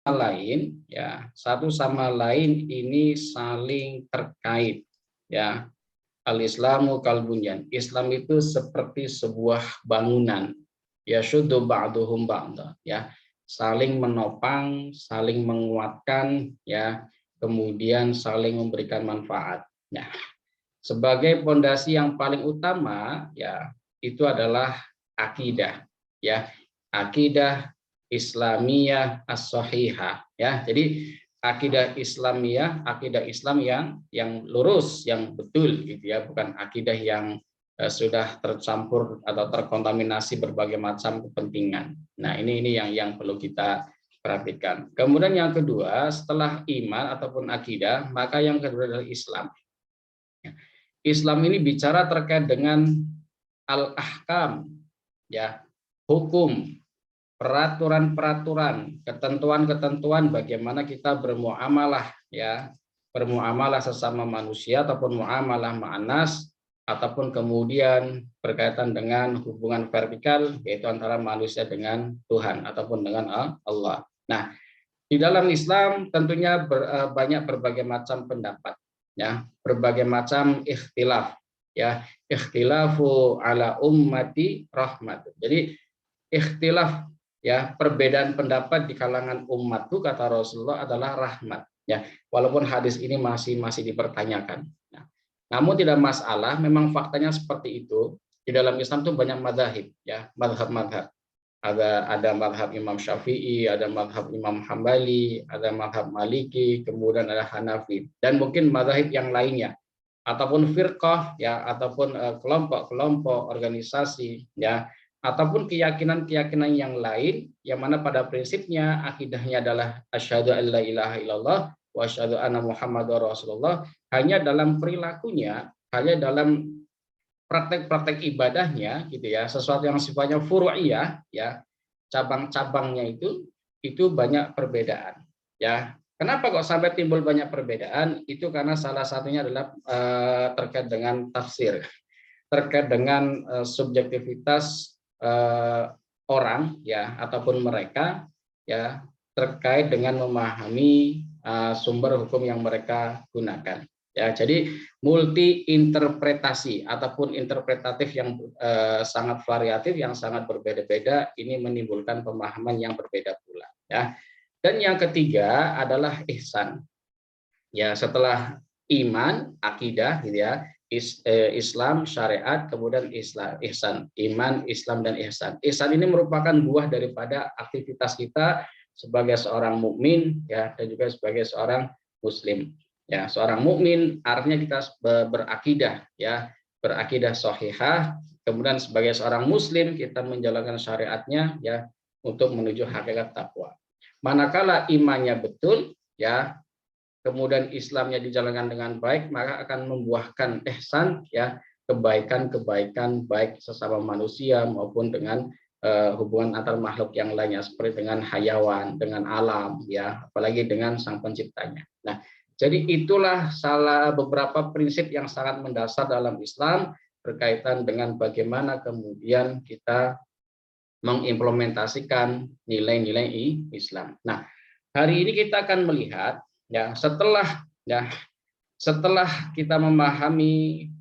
lain, ya, satu sama lain ini saling terkait, ya. Al-Islamu kalbunyan. Islam itu seperti sebuah bangunan, ya, syuddu ba'duhum ba'da, ya, saling menopang, saling menguatkan, ya, kemudian saling memberikan manfaat. Nah, sebagai pondasi yang paling utama, ya, itu adalah akidah, ya, akidah Islamiyah as-sahihah, ya. Jadi akidah Islam yang lurus, yang betul, gitu ya, bukan akidah yang sudah tercampur atau terkontaminasi berbagai macam kepentingan. Nah, ini yang perlu kita perhatikan. Kemudian yang kedua, setelah iman ataupun akidah, maka yang kedua adalah Islam. Islam ini bicara terkait dengan al-ahkam, ya, hukum, peraturan-peraturan, ketentuan-ketentuan bagaimana kita bermuamalah, ya, bermuamalah sesama manusia ataupun muamalah ma'anas, ataupun kemudian berkaitan dengan hubungan vertikal, yaitu antara manusia dengan Tuhan ataupun dengan Allah. Nah, di dalam Islam tentunya banyak berbagai macam pendapat, ya, berbagai macam ikhtilaf, ya, ikhtilafu ala ummati rahmat. Jadi ikhtilaf, ya, perbedaan pendapat di kalangan umatku, kata Rasulullah, adalah rahmat, ya, walaupun hadis ini masih dipertanyakan. Nah, namun tidak masalah, memang faktanya seperti itu. Di dalam Islam itu banyak madzhab, ya, madhab-madhab. Ada madhab Imam Syafi'i, ada madhab Imam Hambali, ada madhab Maliki, kemudian ada Hanafi, dan mungkin madhab yang lainnya, ataupun firqah, ya, ataupun kelompok-kelompok organisasi, ya, ataupun keyakinan-keyakinan yang lain, yang mana pada prinsipnya akidahnya adalah asyhadu an la ilaha illallah wa asyhadu anna muhammadar rasulullah, hanya dalam perilakunya, hanya dalam praktek-praktek ibadahnya, gitu ya, sesuatu yang sifatnya furu'iyah, ya, cabang-cabangnya itu banyak perbedaan, ya. Kenapa kok sampai timbul banyak perbedaan? Itu karena salah satunya adalah terkait dengan tafsir, terkait dengan subjektivitas orang, ya, ataupun mereka, ya, terkait dengan memahami sumber hukum yang mereka gunakan. Ya, jadi multi interpretasi ataupun interpretatif yang sangat variatif, yang sangat berbeda-beda, ini menimbulkan pemahaman yang berbeda pula, ya. Dan yang ketiga adalah ihsan. Ya, setelah iman, akidah, gitu ya, Islam, syariat, kemudian ihsan, iman, Islam, dan ihsan. Ihsan ini merupakan buah daripada aktivitas kita sebagai seorang mukmin, ya, dan juga sebagai seorang muslim. Ya, seorang mukmin artinya kita berakidah, ya, berakidah sahihah. Kemudian sebagai seorang muslim kita menjalankan syariatnya, ya, untuk menuju hakikat takwa. Manakala imannya betul, ya, kemudian Islamnya dijalankan dengan baik, maka akan membuahkan ihsan, ya, kebaikan-kebaikan baik sesama manusia maupun dengan hubungan antar makhluk yang lainnya, seperti dengan hayawan, dengan alam, ya, apalagi dengan sang penciptanya. Nah, jadi itulah salah beberapa prinsip yang sangat mendasar dalam Islam berkaitan dengan bagaimana kemudian kita mengimplementasikan nilai-nilai Islam. Nah, hari ini kita akan melihat, ya, setelah kita memahami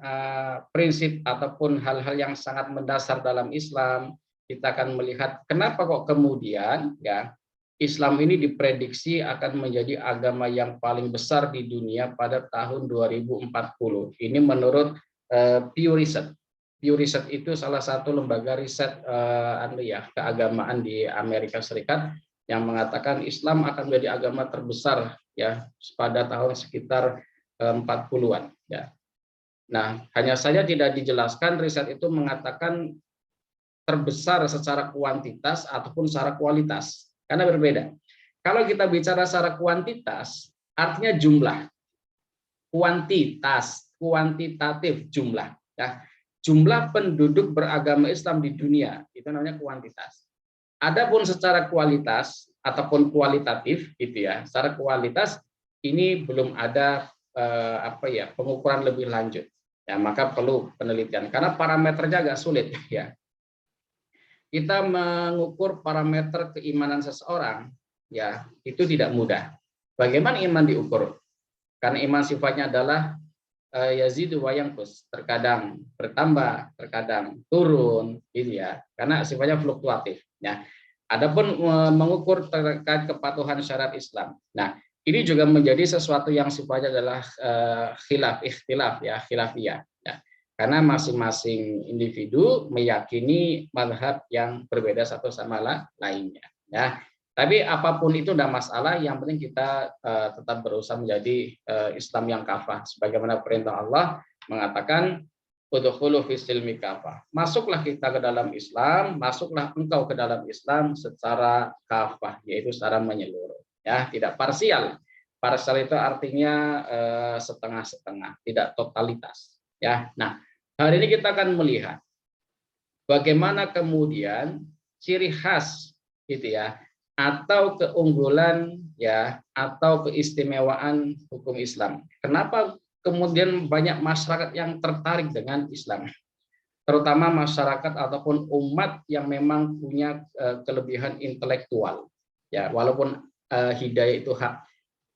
prinsip ataupun hal-hal yang sangat mendasar dalam Islam, kita akan melihat kenapa kok kemudian, ya, Islam ini diprediksi akan menjadi agama yang paling besar di dunia pada tahun 2040. Ini menurut Pew Research. Pew Research itu salah satu lembaga riset keagamaan di Amerika Serikat yang mengatakan Islam akan menjadi agama terbesar, ya, pada tahun sekitar 40-an, ya. Nah, hanya saja tidak dijelaskan riset itu mengatakan terbesar secara kuantitas ataupun secara kualitas, karena berbeda. Kalau kita bicara secara kuantitas, artinya jumlah, kuantitatif jumlah, ya. Jumlah penduduk beragama Islam di dunia itu namanya kuantitas. Adapun secara kualitas ataupun kualitatif, gitu ya, secara kualitas ini belum ada pengukuran lebih lanjut, ya, maka perlu penelitian karena parameternya agak sulit, ya. Kita mengukur parameter keimanan seseorang ya itu tidak mudah. Bagaimana iman diukur? Karena iman sifatnya adalah yazidu wa yanqus, terkadang bertambah, terkadang turun, gitu ya. Karena sifatnya fluktuatif. Ya. Adapun mengukur terkait kepatuhan syariat Islam. Nah, ini juga menjadi sesuatu yang sifatnya adalah ikhtilaf ya, khilafiyah. Ya. Karena masing-masing individu meyakini mazhab yang berbeda satu sama lainnya. Ya. Tapi apapun itu tidak masalah, yang penting kita tetap berusaha menjadi Islam yang kafah. Sebagaimana perintah Allah mengatakan, udkhulu fis silmi kafah. Masuklah kita ke dalam Islam, masuklah engkau ke dalam Islam secara kafah, yaitu secara menyeluruh. Ya, tidak parsial. Parsial itu artinya setengah-setengah, tidak totalitas. Ya, nah hari ini kita akan melihat bagaimana kemudian ciri khas, gitu ya, atau keunggulan ya atau keistimewaan hukum Islam. Kenapa kemudian banyak masyarakat yang tertarik dengan Islam? Terutama masyarakat ataupun umat yang memang punya kelebihan intelektual. Ya, walaupun hidayah itu hak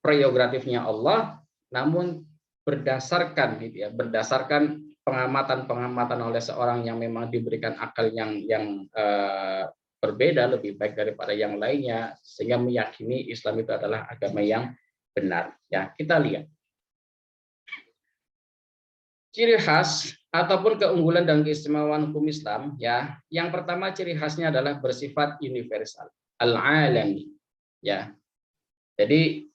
prerogatifnya Allah, namun berdasarkan gitu ya, berdasarkan pengamatan-pengamatan oleh seorang yang memang diberikan akal yang berbeda, lebih baik daripada yang lainnya, sehingga meyakini Islam itu adalah agama yang benar. Ya, kita lihat ciri khas ataupun keunggulan dan keistimewaan hukum Islam. Ya, yang pertama ciri khasnya adalah bersifat universal, al-alami. Ya, jadi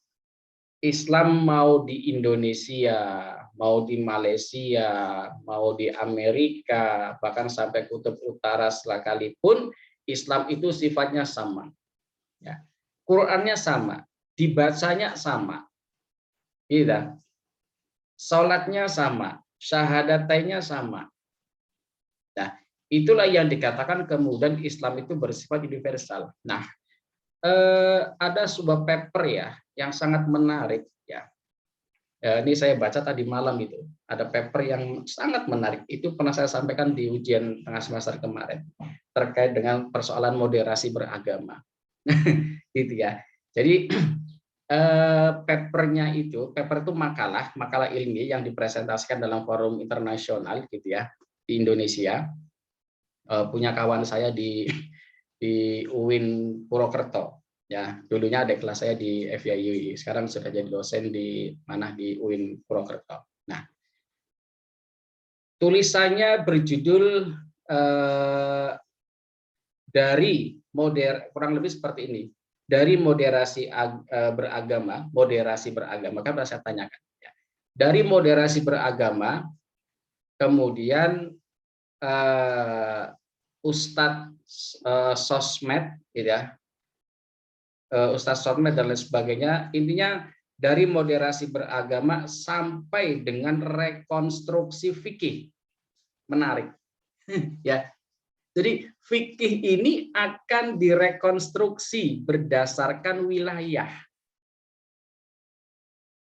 Islam mau di Indonesia, mau di Malaysia, mau di Amerika, bahkan sampai kutub utara sekalipun, Islam itu sifatnya sama. Ya. Qurannya sama, dibacanya sama, gitu. Sholatnya sama, syahadatannya sama. Nah, itulah yang dikatakan kemudian Islam itu bersifat universal. Nah, ada sebuah paper ya yang sangat menarik ya. Ini saya baca tadi malam itu, ada paper yang sangat menarik. Itu pernah saya sampaikan di ujian tengah semester kemarin terkait dengan persoalan moderasi beragama. Gitu ya. Jadi paper itu makalah ilmiah yang dipresentasikan dalam forum internasional gitu ya di Indonesia. Punya kawan saya di UIN Purwokerto. Ya, dulunya ada kelas saya di FYUI, sekarang sudah jadi dosen di UIN Purwokerto. Nah, tulisannya berjudul kurang lebih seperti ini. Dari moderasi beragama kan saya tanyakan. Ya. Dari moderasi beragama, kemudian Ustadz sosmed, gitu ya, Ustadz sosmed dan lain sebagainya. Intinya dari moderasi beragama sampai dengan rekonstruksi fikih. Menarik. Ya. Jadi fikih ini akan direkonstruksi berdasarkan wilayah.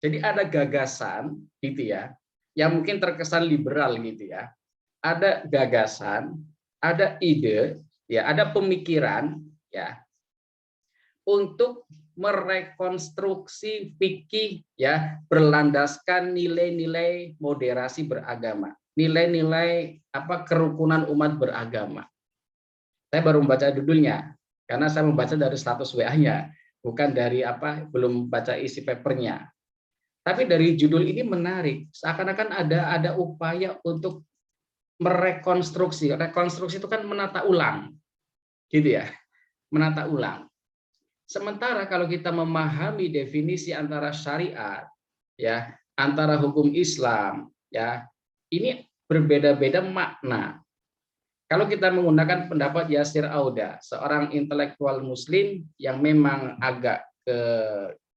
Jadi ada gagasan gitu ya, yang mungkin terkesan liberal gitu ya. Ada gagasan, ada ide, ya, ada pemikiran ya untuk merekonstruksi fikih ya berlandaskan nilai-nilai moderasi beragama, nilai-nilai kerukunan umat beragama. Saya baru membaca judulnya karena saya membaca dari status WA-nya, bukan dari belum baca isi papernya. Tapi dari judul ini menarik, seakan-akan ada upaya untuk merekonstruksi. Rekonstruksi itu kan menata ulang, gitu ya, menata ulang. Sementara kalau kita memahami definisi antara syariat, ya, antara hukum Islam, ya, ini berbeda-beda makna. Kalau kita menggunakan pendapat Yasir Auda, seorang intelektual Muslim yang memang agak ke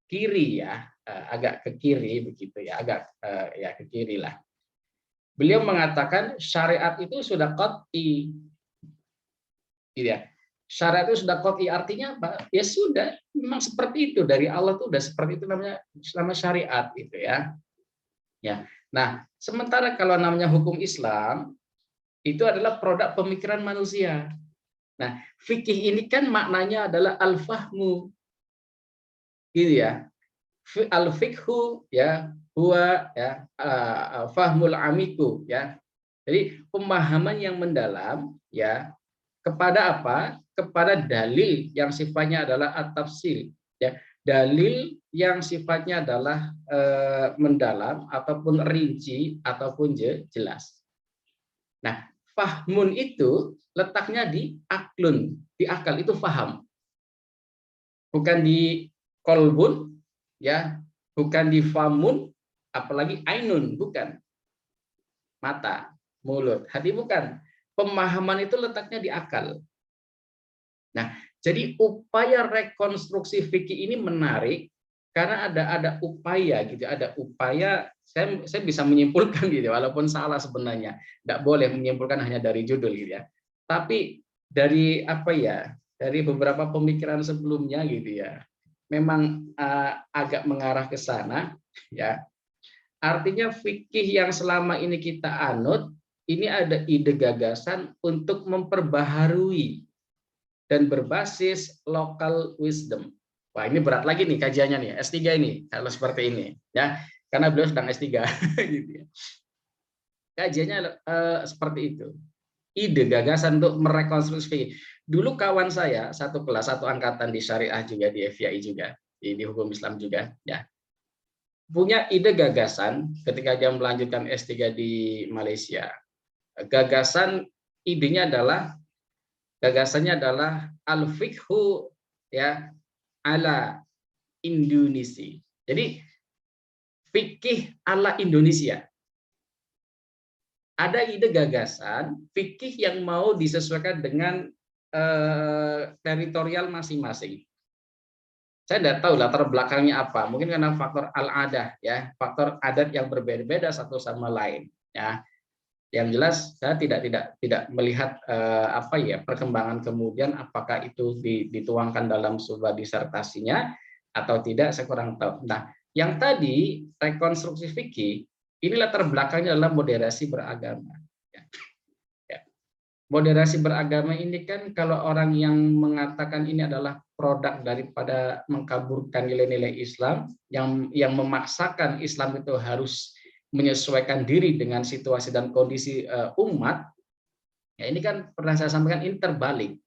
kiri ya, agak ke kiri begitu ya, agak ya ke kiri lah. Beliau mengatakan syariat itu sudah qat'i, gitu ya. Syariat itu sudah qat'i, artinya apa? Ya sudah, memang seperti itu dari Allah tuh udah seperti itu, namanya syariat gitu ya. Ya. Nah, sementara kalau namanya hukum Islam itu adalah produk pemikiran manusia. Nah, fikih ini kan maknanya adalah al-fahmu. gitu ya. Al fikhu ya huwa ya fahmul amiku ya. Jadi pemahaman yang mendalam ya kepada apa? Kepada dalil yang sifatnya adalah at-tafsil ya. Dalil yang sifatnya adalah mendalam ataupun rinci ataupun jelas. Nah, fahmun itu letaknya di aklun, di akal itu faham. Bukan di kolbun ya, bukan di famun, apalagi ainun, bukan. Mata, mulut, hati bukan. Pemahaman itu letaknya di akal. Nah, jadi upaya rekonstruksi fikih ini menarik karena ada upaya gitu, ada upaya saya bisa menyimpulkan gitu, walaupun salah sebenarnya. Tidak boleh menyimpulkan hanya dari judul gitu ya. Tapi dari apa ya? Dari beberapa pemikiran sebelumnya gitu ya. Memang agak mengarah ke sana ya. Artinya fikih yang selama ini kita anut ini ada ide gagasan untuk memperbaharui dan berbasis local wisdom. Wah, ini berat lagi nih kajiannya nih, S3 ini kalau seperti ini ya. Karena beliau sedang S3 gitu ya. Kajiannya seperti itu. Ide gagasan untuk merekonstruksi. Dulu kawan saya satu kelas, satu angkatan di syariah juga, di FYI juga, di hukum Islam juga ya. Punya ide gagasan ketika dia melanjutkan S3 di Malaysia. Gagasan idenya adalah gagasannya adalah al-fiqhu ya ala Indonesia. Jadi fikih ala Indonesia. Ada ide gagasan fikih yang mau disesuaikan dengan teritorial masing-masing. Saya tidak tahu latar belakangnya apa. Mungkin karena faktor al-adah ya, faktor adat yang berbeda-beda satu sama lain ya. Yang jelas saya tidak melihat apa ya perkembangan kemudian apakah itu dituangkan dalam sebuah disertasinya atau tidak, saya kurang tahu. Nah, yang tadi rekonstruksi fikih ini latar belakangnya adalah moderasi beragama. Ya. Moderasi beragama ini kan kalau orang yang mengatakan ini adalah produk daripada mengkaburkan nilai-nilai Islam yang memaksakan Islam itu harus menyesuaikan diri dengan situasi dan kondisi umat, ya ini kan pernah saya sampaikan ini terbalik.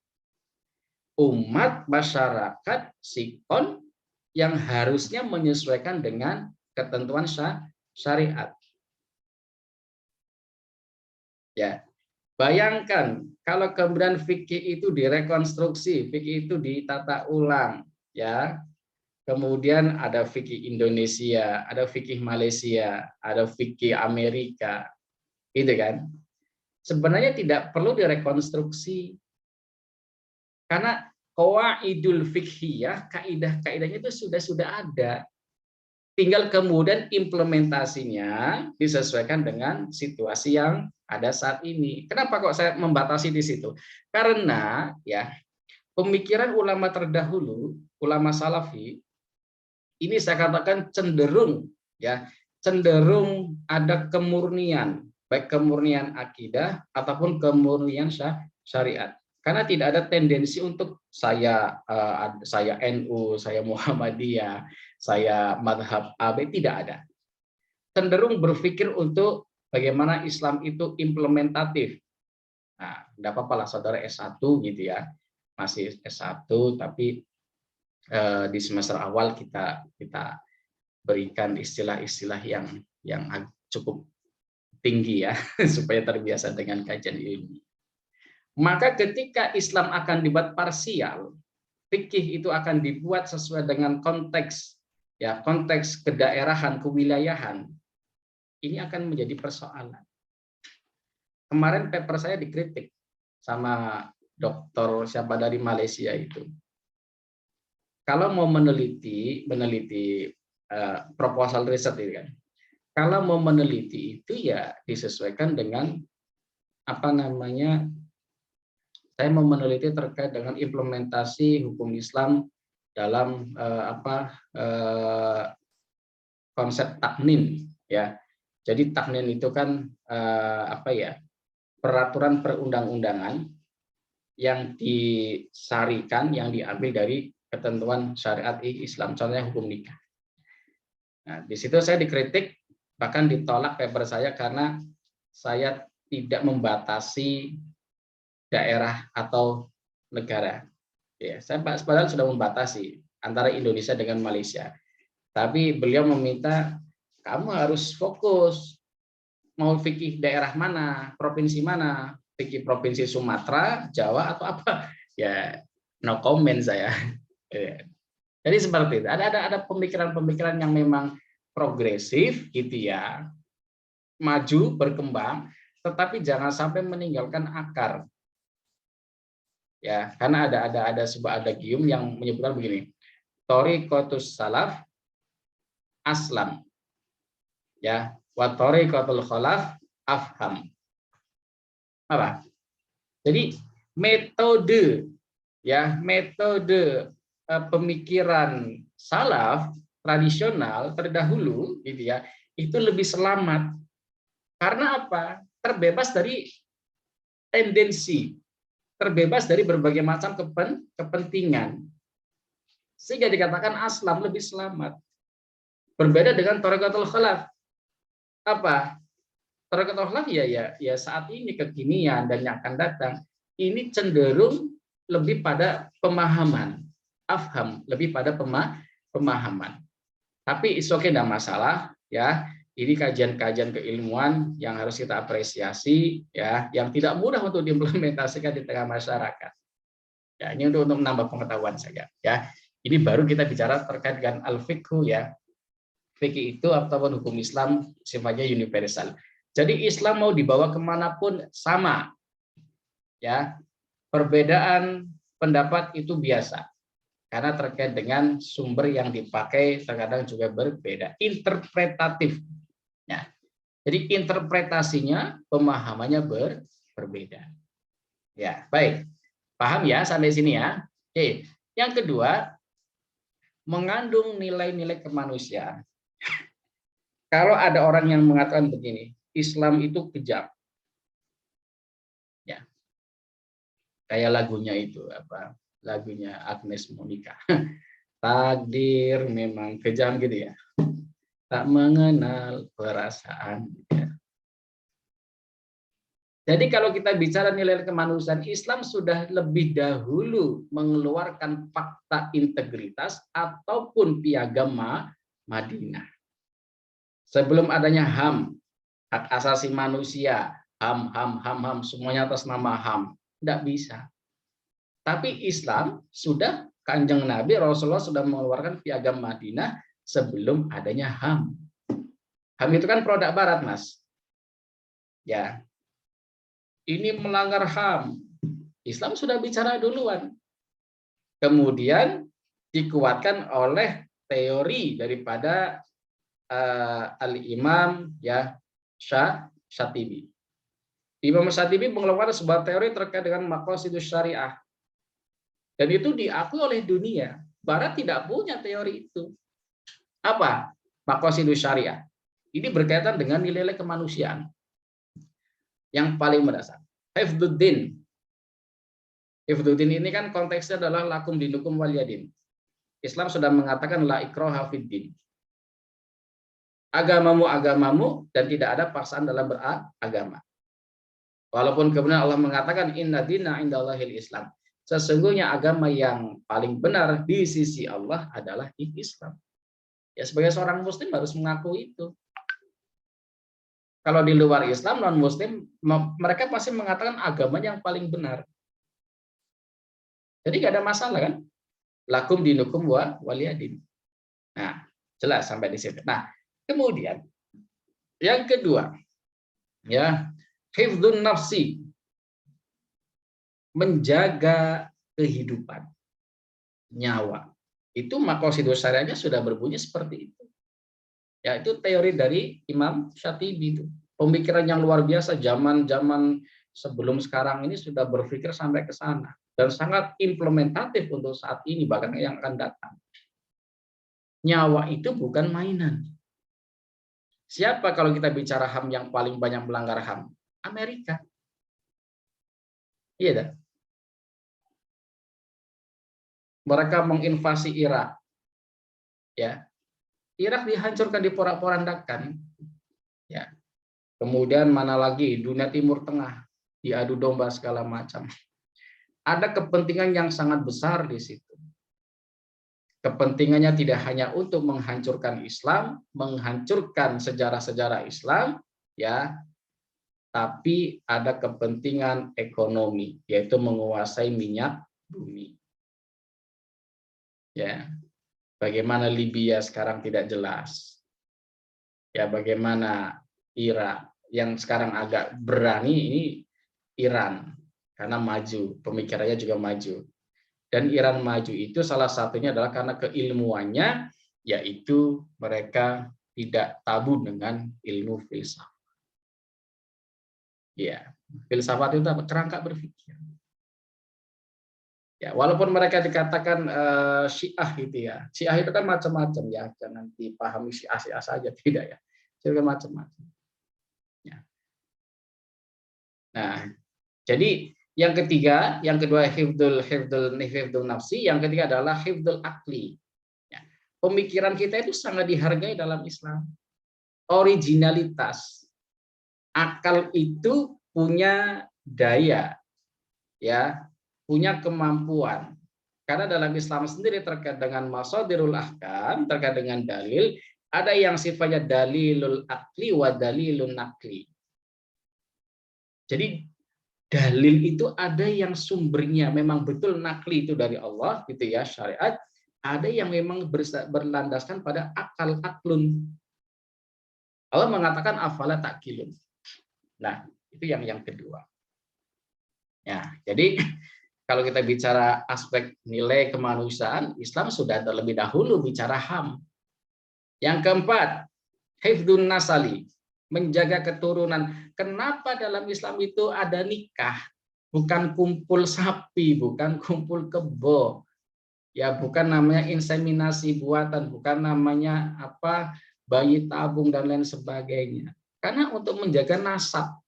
Umat masyarakat sikon yang harusnya menyesuaikan dengan ketentuan syariat. Ya, bayangkan kalau kemudian fikih itu direkonstruksi, fikih itu ditata ulang, ya. Kemudian ada fikih Indonesia, ada fikih Malaysia, ada fikih Amerika, gitu kan? Sebenarnya tidak perlu direkonstruksi karena qawaidul fiqhiyah, kaidah-kaidahnya itu sudah ada. Tinggal kemudian implementasinya disesuaikan dengan situasi yang ada saat ini. Kenapa kok saya membatasi di situ? Karena ya pemikiran ulama terdahulu, ulama salafi, ini saya katakan cenderung ya cenderung ada kemurnian, baik kemurnian akidah ataupun kemurnian syariat. Karena tidak ada tendensi untuk saya NU, saya Muhammadiyah, saya madhab AB, tidak ada. Cenderung berpikir untuk bagaimana Islam itu implementatif. Nah, tidak apa-apa lah saudara S1 gitu ya, masih S1 tapi di semester awal kita berikan istilah-istilah yang cukup tinggi ya supaya terbiasa dengan kajian ilmiah. Maka ketika Islam akan dibuat parsial, fikih itu akan dibuat sesuai dengan konteks ya, konteks kedaerahan, kewilayahan. Ini akan menjadi persoalan. Kemarin paper saya dikritik sama dokter siapa dari Malaysia itu. Kalau mau meneliti proposal riset itu kan, kalau mau meneliti itu ya disesuaikan dengan apa namanya, saya mau meneliti terkait dengan implementasi hukum Islam dalam konsep taknin ya. Jadi taknin itu kan apa ya, peraturan perundang-undangan yang disarikan, yang diambil dari ketentuan syariat Islam, contohnya hukum nikah. Nah, di situ saya dikritik, bahkan ditolak paper saya karena saya tidak membatasi daerah atau negara. Ya, saya padahal sudah membatasi antara Indonesia dengan Malaysia. Tapi beliau meminta kamu harus fokus mau fikih daerah mana, provinsi mana, fikih provinsi Sumatera, Jawa atau apa. Ya, no comment saya. Jadi seperti itu. Ada pemikiran-pemikiran yang memang progresif gitu ya, maju, berkembang, tetapi jangan sampai meninggalkan akar. Ya, karena ada sebuah adagium yang menyebutkan begini. Thariqatus salaf aslam. Ya, wa thariqatul khalaf afham. Apa? Jadi metode pemikiran salaf tradisional terdahulu gitu ya, itu lebih selamat. Karena apa? Terbebas dari tendensi, terbebas dari berbagai macam kepentingan. Sehingga dikatakan aslam lebih selamat. Berbeda dengan thariqatul khalaf. Apa? Thariqatul khalaf ya saat ini kekinian dan yang akan datang ini cenderung lebih pada pemahaman, afham, lebih pada pemahaman. Tapi it's okay, tidak masalah ya. Ini kajian-kajian keilmuan yang harus kita apresiasi ya, yang tidak mudah untuk diimplementasikan di tengah masyarakat. Ya, ini untuk menambah pengetahuan saja ya. Ini baru kita bicara terkait dengan al-fiqhu ya. Fikih itu ataupun hukum Islam sifatnya universal. Jadi Islam mau dibawa kemanapun sama ya. Perbedaan pendapat itu biasa karena terkait dengan sumber yang dipakai terkadang juga berbeda, interpretatif. Ya. Jadi interpretasinya, pemahamannya berbeda. Ya, baik. Paham ya sampai sini ya? Oke. Yang kedua, mengandung nilai-nilai kemanusiaan. Kalau ada orang yang mengatakan begini, Islam itu kejam. Ya. Kayak lagunya itu apa? Lagunya Agnes Monica. Takdir memang kejam gitu ya. Tak mengenal perasaan. Jadi kalau kita bicara nilai kemanusiaan, Islam sudah lebih dahulu mengeluarkan fakta integritas ataupun piagam Madinah. Sebelum adanya HAM, hak asasi manusia, HAM, semuanya atas nama HAM. Tidak bisa. Tapi Islam sudah, Kanjeng Nabi Rasulullah sudah mengeluarkan piagam Madinah sebelum adanya HAM. HAM itu kan produk Barat, Mas. Ya, ini melanggar HAM. Islam sudah bicara duluan. Kemudian dikuatkan oleh teori daripada Al-Imam ya Syatibi. Imam Syatibi mengeluarkan sebuah teori terkait dengan maqasidus syariah. Dan itu diakui oleh dunia. Barat tidak punya teori itu. Apa? Maqasidus syariah. Ini berkaitan dengan nilai-nilai kemanusiaan yang paling mendasar. Hifdzuddin. Hifdzuddin ini kan konteksnya adalah lakum dinukum waliyadin. Islam sudah mengatakan la ikraha fiddin. Agamamu dan tidak ada paksaan dalam beragama. Walaupun kemudian Allah mengatakan inna dina indallahil Islam. Sesungguhnya agama yang paling benar di sisi Allah adalah Islam. Ya sebagai seorang muslim harus mengakui itu. Kalau di luar Islam, non muslim, mereka pasti mengatakan agama yang paling benar. Jadi nggak ada masalah kan? Lakum dinukum waliyadin. Nah, jelas sampai di situ. Nah, kemudian yang kedua, ya, hifdzun nafsi, menjaga kehidupan, nyawa. Itu maqasidus syariahnya sudah berbunyi seperti itu. Ya, itu teori dari Imam Syatibi itu. Pemikiran yang luar biasa zaman-zaman sebelum sekarang ini sudah berpikir sampai ke sana dan sangat implementatif untuk saat ini bahkan yang akan datang. Nyawa itu bukan mainan. Siapa kalau kita bicara HAM yang paling banyak melanggar HAM? Amerika. Iya dah. mereka menginvasi Irak, ya. Irak dihancurkan, diporak-porandakan, ya. Kemudian mana lagi, dunia Timur Tengah diadu domba segala macam. Ada kepentingan yang sangat besar di situ. Kepentingannya tidak hanya untuk menghancurkan Islam, menghancurkan sejarah-sejarah Islam, ya, tapi ada kepentingan ekonomi, yaitu menguasai minyak bumi. Ya, bagaimana Libya sekarang tidak jelas. Ya, bagaimana Irak yang sekarang agak berani, ini Iran karena maju, pemikirannya juga maju. Dan Iran maju itu salah satunya adalah karena keilmuannya, yaitu mereka tidak tabu dengan ilmu filsafat. Ya, filsafat itu apa? Kerangka berpikir. Ya, walaupun mereka dikatakan Syiah gitu ya. Syiah itu kan macam-macam ya, jangan dipahami Syiah saja, tidak ya. Juga macam-macam. Ya. Nah, jadi yang ketiga, yang kedua hifdzul nafsi, yang ketiga adalah hifdzul akli. Ya. Pemikiran kita itu sangat dihargai dalam Islam. Originalitas. Akal itu punya daya, ya, punya kemampuan. Karena dalam Islam sendiri terkait dengan masadirul ahkam, terkait dengan dalil, ada yang sifatnya dalilul akli wa dalilun nakli. Jadi dalil itu ada yang sumbernya memang betul nakli itu dari Allah gitu ya, syariat, ada yang memang berlandaskan pada akal, aklun. Allah mengatakan afala ta'qilun. Nah, itu yang kedua. Ya, jadi kalau kita bicara aspek nilai kemanusiaan, Islam sudah terlebih dahulu bicara HAM. Yang keempat, hifdzun nasali, menjaga keturunan. Kenapa dalam Islam itu ada nikah? Bukan kumpul sapi, bukan kumpul kebo. Ya, bukan namanya inseminasi buatan, bukan namanya apa bayi tabung dan lain sebagainya. Karena untuk menjaga nasab.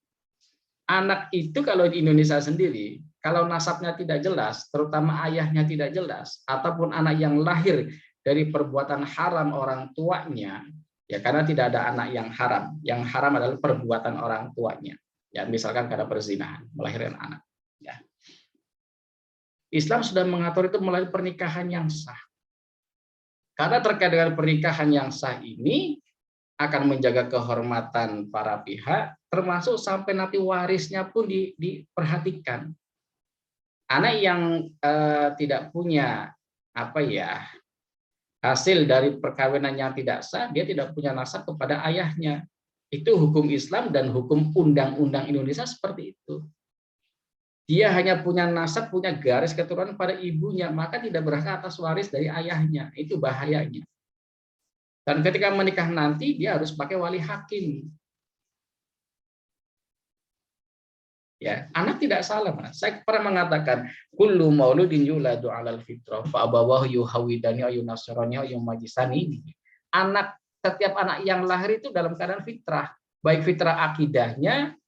Anak itu kalau di Indonesia sendiri, kalau nasabnya tidak jelas, terutama ayahnya tidak jelas, ataupun anak yang lahir dari perbuatan haram orang tuanya, ya karena tidak ada anak yang haram adalah perbuatan orang tuanya, ya misalkan karena perzinahan, melahirkan anak. Ya. Islam sudah mengatur itu melalui pernikahan yang sah. Karena terkait dengan pernikahan yang sah ini akan menjaga kehormatan para pihak, termasuk sampai nanti warisnya pun diperhatikan. Anak yang tidak punya apa ya hasil dari perkawinan yang tidak sah, dia tidak punya nasab kepada ayahnya. Itu hukum Islam dan hukum undang-undang Indonesia seperti itu. Dia hanya punya nasab, punya garis keturunan pada ibunya, maka tidak berhak atas waris dari ayahnya. Itu bahayanya. Dan ketika menikah nanti, dia harus pakai wali hakim. Ya, anak tidak salah, Mas. Saya pernah mengatakan, kullu mauludin yuladu 'alal fitrah fa abawahu yuhawidani aw yunasrani aw yumajisani. Setiap anak yang lahir itu dalam keadaan fitrah, baik fitrah akidahnya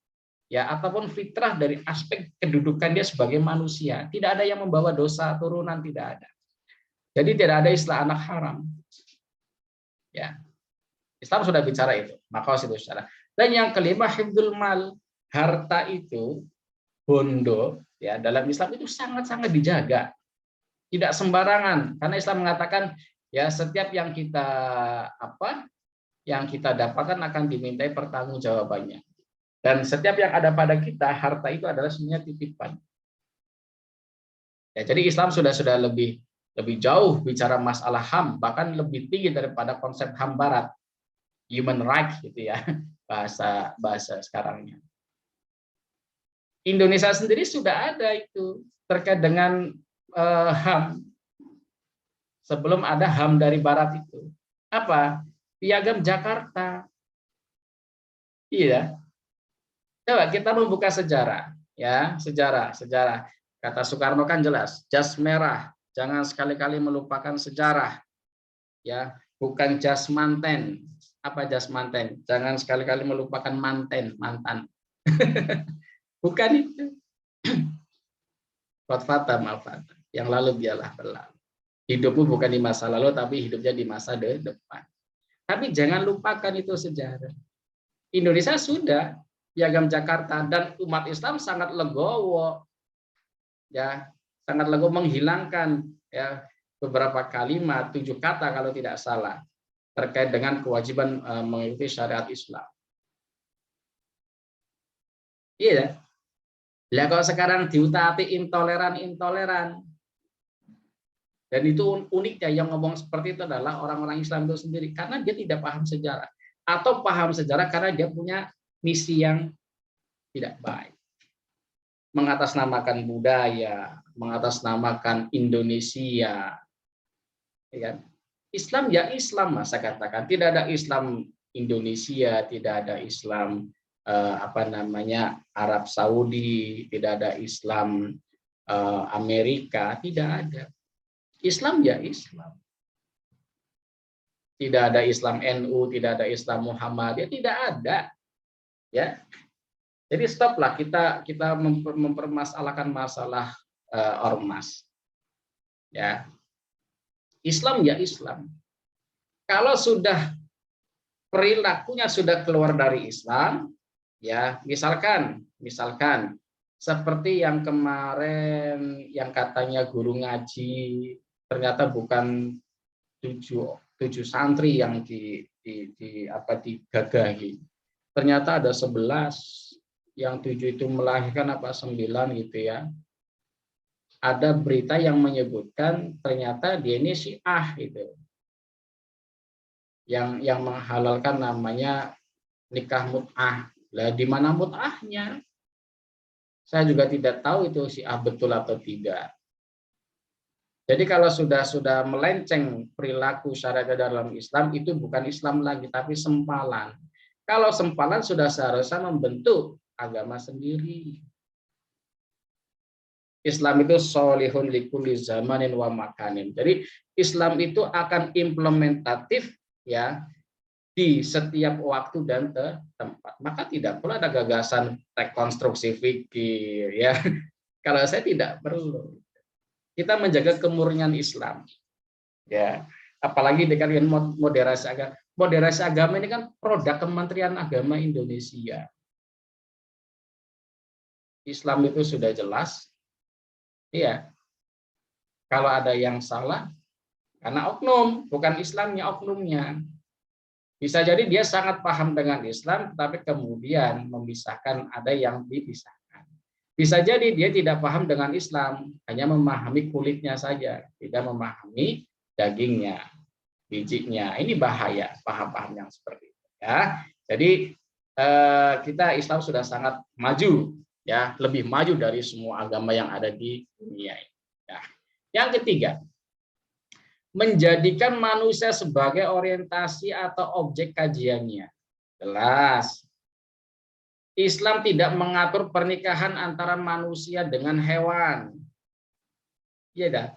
ya ataupun fitrah dari aspek kedudukan dia sebagai manusia. Tidak ada yang membawa dosa turunan, tidak ada. Jadi tidak ada istilah anak haram. Ya. Islam sudah bicara itu, maka itu secara. Dan yang kelima hifdzul mal. Harta itu bondo ya dalam Islam itu sangat-sangat dijaga. Tidak sembarangan karena Islam mengatakan ya setiap yang kita dapatkan akan dimintai pertanggungjawabannya. Dan setiap yang ada pada kita harta itu adalah sebenarnya titipan. Ya, jadi Islam sudah lebih jauh bicara masalah HAM, bahkan lebih tinggi daripada konsep HAM Barat, human rights gitu ya bahasa sekarangnya. Indonesia sendiri sudah ada itu terkait dengan HAM. Sebelum ada HAM dari Barat itu. Apa? Piagam Jakarta. Iya. Coba kita membuka sejarah. Ya, sejarah. Kata Soekarno kan jelas, jas merah. Jangan sekali-kali melupakan sejarah. Ya, bukan jas manten. Apa jas manten? Jangan sekali-kali melupakan mantan. Bukan itu. Fata malfata. Yang lalu biarlah berlalu. Hidupmu bukan di masa lalu, tapi hidupnya di masa depan. Tapi jangan lupakan itu sejarah. Indonesia sudah Piagam Jakarta dan umat Islam sangat legowo, ya, sangat legowo menghilangkan ya beberapa kalimat, 7 kata kalau tidak salah terkait dengan kewajiban mengikuti syariat Islam. Iya. Lah kalau sekarang diutati intoleran. Dan itu uniknya yang ngomong seperti itu adalah orang-orang Islam itu sendiri karena dia tidak paham sejarah atau paham sejarah karena dia punya misi yang tidak baik. Mengatasnamakan budaya, mengatasnamakan Indonesia. Ya kan? Islam ya Islam, Mas, saya katakan. Tidak ada Islam Indonesia, tidak ada Islam Arab Saudi, tidak ada Islam Amerika, tidak ada. Islam ya Islam. Tidak ada Islam NU, tidak ada Islam Muhammadiyah, tidak ada. Ya. Jadi stoplah kita mempermasalahkan masalah ormas. Ya. Islam ya Islam. Kalau sudah perilakunya sudah keluar dari Islam, ya, misalkan seperti yang kemarin yang katanya guru ngaji ternyata bukan tujuh santri yang digagahi. Ternyata ada 11, yang 7 itu melahirkan 9 gitu ya. Ada berita yang menyebutkan ternyata dia ini Syiah gitu. Yang menghalalkan namanya nikah mut'ah. Lah di mana mut'ahnya? Saya juga tidak tahu itu Syiah betul atau tidak. Jadi kalau sudah melenceng perilaku syariat dalam Islam, itu bukan Islam lagi tapi sempalan. Kalau sempalan sudah seharusnya membentuk agama sendiri. Islam itu sholihun likulli zamanin wa makanin. Jadi Islam itu akan implementatif ya di setiap waktu dan tempat. Maka tidak perlu ada gagasan rekonstruksi fikih ya. Kalau saya tidak perlu. Kita menjaga kemurnian Islam. Ya. Apalagi dengan moderasi agama. Moderasi agama ini kan produk Kementerian Agama Indonesia. Islam itu sudah jelas. Iya. Kalau ada yang salah, karena oknum, bukan Islamnya, oknumnya. Bisa jadi dia sangat paham dengan Islam, tapi kemudian memisahkan, ada yang dipisahkan. Bisa jadi dia tidak paham dengan Islam, hanya memahami kulitnya saja, tidak memahami dagingnya, bijinya. Ini bahaya, paham-paham yang seperti itu. Ya. Jadi kita Islam sudah sangat maju. Ya, lebih maju dari semua agama yang ada di dunia ini. Ya. Yang ketiga, menjadikan manusia sebagai orientasi atau objek kajiannya. Jelas. Islam tidak mengatur pernikahan antara manusia dengan hewan. Iya dah.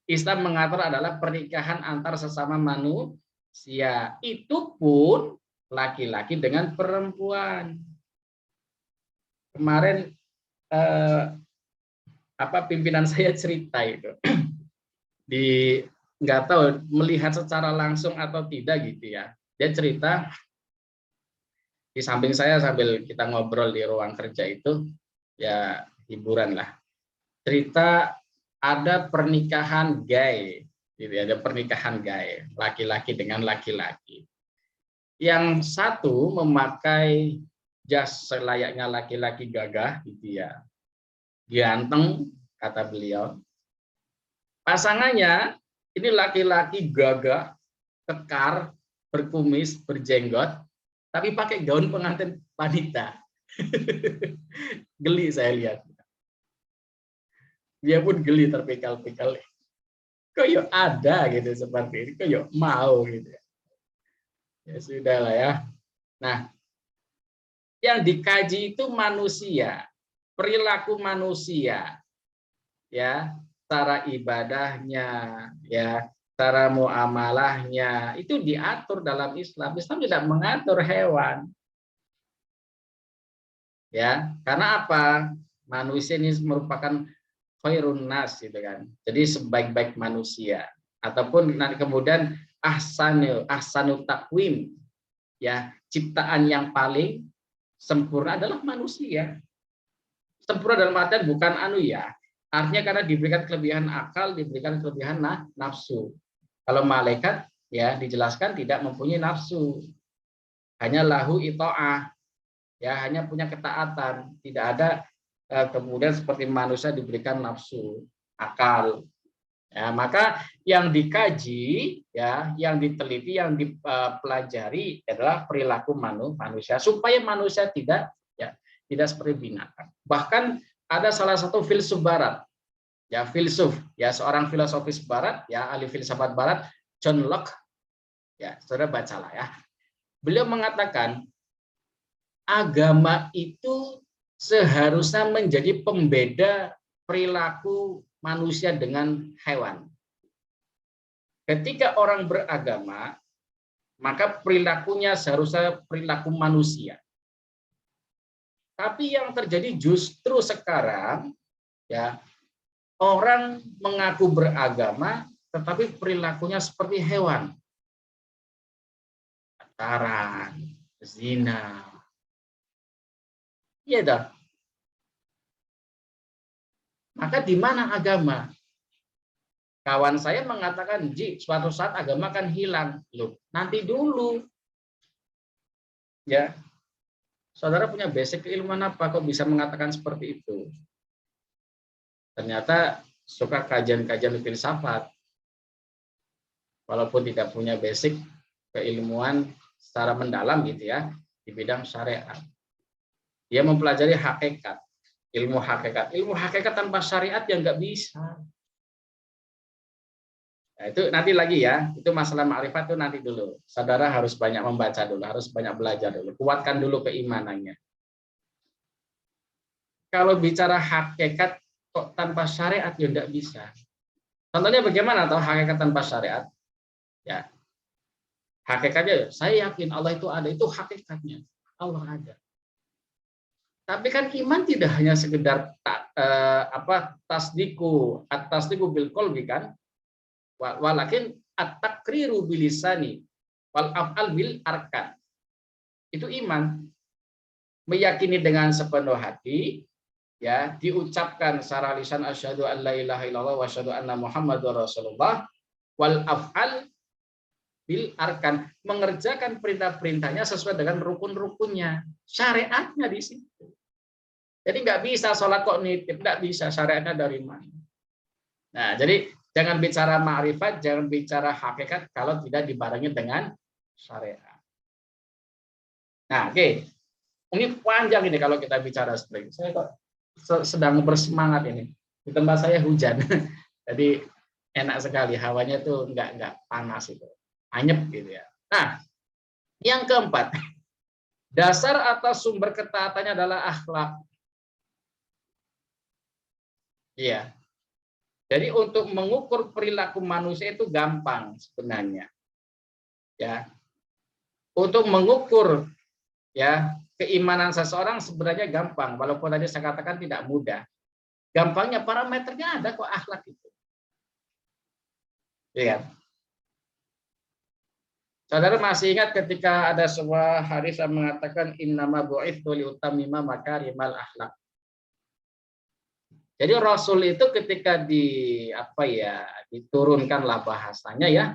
Islam mengatur adalah pernikahan antar sesama manusia. Itu pun laki-laki dengan perempuan. Kemarin pimpinan saya cerita itu nggak tahu melihat secara langsung atau tidak gitu ya. Dia cerita di samping saya sambil kita ngobrol di ruang kerja itu ya hiburan lah. Cerita ada pernikahan gay, gitu ya, ada pernikahan gay laki-laki dengan laki-laki. Yang satu memakai jas selayaknya laki-laki gagah gitu ya. Ganteng kata beliau. Pasangannya ini laki-laki gagah, kekar, berkumis, berjenggot, tapi pakai gaun pengantin wanita. Geli saya lihat. Dia pun geli terpikal-pikal. Kok yuk ada gitu seperti ini, kok yuk mau gitu. Ya sudahlah ya. Nah, yang dikaji itu manusia, perilaku manusia, ya, cara ibadahnya, ya, cara muamalahnya, itu diatur dalam Islam. Islam tidak mengatur hewan, ya, karena apa? Manusia ini merupakan khairun nas gitu kan. Jadi sebaik-baik manusia, ataupun nanti kemudian ahsanu takwim, ya, ciptaan yang paling sempurna adalah manusia. Sempurna dalam artian bukan ya, artinya karena diberikan kelebihan akal, diberikan kelebihan nafsu. Kalau malaikat ya dijelaskan tidak mempunyai nafsu, hanya lahu ito'ah, ya, hanya punya ketaatan, tidak ada kemudian seperti manusia diberikan nafsu, akal. Ya, maka yang dikaji, ya, yang diteliti, yang dipelajari adalah perilaku manusia supaya manusia tidak seperti binatang. Bahkan ada salah satu filsuf barat, ya, seorang filosofis barat, ya, ahli filsafat barat, John Locke, ya, saudara bacalah ya. Beliau mengatakan agama itu seharusnya menjadi pembeda perilaku manusia dengan hewan. Ketika orang beragama, maka perilakunya seharusnya perilaku manusia. Tapi yang terjadi justru sekarang, ya, orang mengaku beragama, tetapi perilakunya seperti hewan. Pacaran, zina. Iya dah. Maka di mana agama? Kawan saya mengatakan, Ji, suatu saat agama akan hilang. Loh, nanti dulu. Ya. Saudara punya basic keilmuan apa kok bisa mengatakan seperti itu? Ternyata suka kajian-kajian filsafat. Walaupun tidak punya basic keilmuan secara mendalam gitu ya, di bidang syariat. Dia mempelajari hakikat, ilmu hakikat tanpa syariat yang nggak bisa. Nah, itu nanti lagi ya, itu masalah ma'rifat itu nanti dulu. Saudara harus banyak membaca dulu, harus banyak belajar dulu, kuatkan dulu keimanannya. Kalau bicara hakikat kok tanpa syariat ya nggak bisa. Contohnya bagaimana atau hakikat tanpa syariat? Ya, hakikatnya saya yakin Allah itu ada, itu hakikatnya Allah ada. Tapi kan iman tidak hanya sekedar tasdiku bil qalbi kan, walakin at-taqriru bilisani wal af'al bil arkan. Itu iman, meyakini dengan sepenuh hati, ya, diucapkan secara lisan asyhadu an la ilaha illallah wa asyhadu anna muhammadar rasulullah, wal af'al bil arkan, mengerjakan perintah-perintahnya sesuai dengan rukun-rukunnya, syariatnya di situ. Jadi nggak bisa sholat kok nitip, nggak bisa, syariatnya dari mana. Nah, jadi jangan bicara ma'rifat, jangan bicara hakikat kalau tidak dibarengi dengan syariat. Nah, oke. Ini panjang ini kalau kita bicara seperti ini. Saya kok sedang bersemangat ini. Di tempat saya hujan. Jadi enak sekali, hawanya itu nggak panas itu. Anyep gitu ya. Nah, yang keempat, dasar atas sumber ketaatannya adalah akhlak. Iya. Jadi untuk mengukur perilaku manusia itu gampang sebenarnya. Ya. Untuk mengukur, ya, keimanan seseorang sebenarnya gampang, walaupun tadi saya katakan tidak mudah. Gampangnya parameternya ada kok, akhlak itu. Ya. Saudara masih ingat ketika ada sebuah hadis yang mengatakan innama bu'itsu liutammima makarimal akhlak. Jadi Rasul itu ketika diturunkanlah bahasanya ya,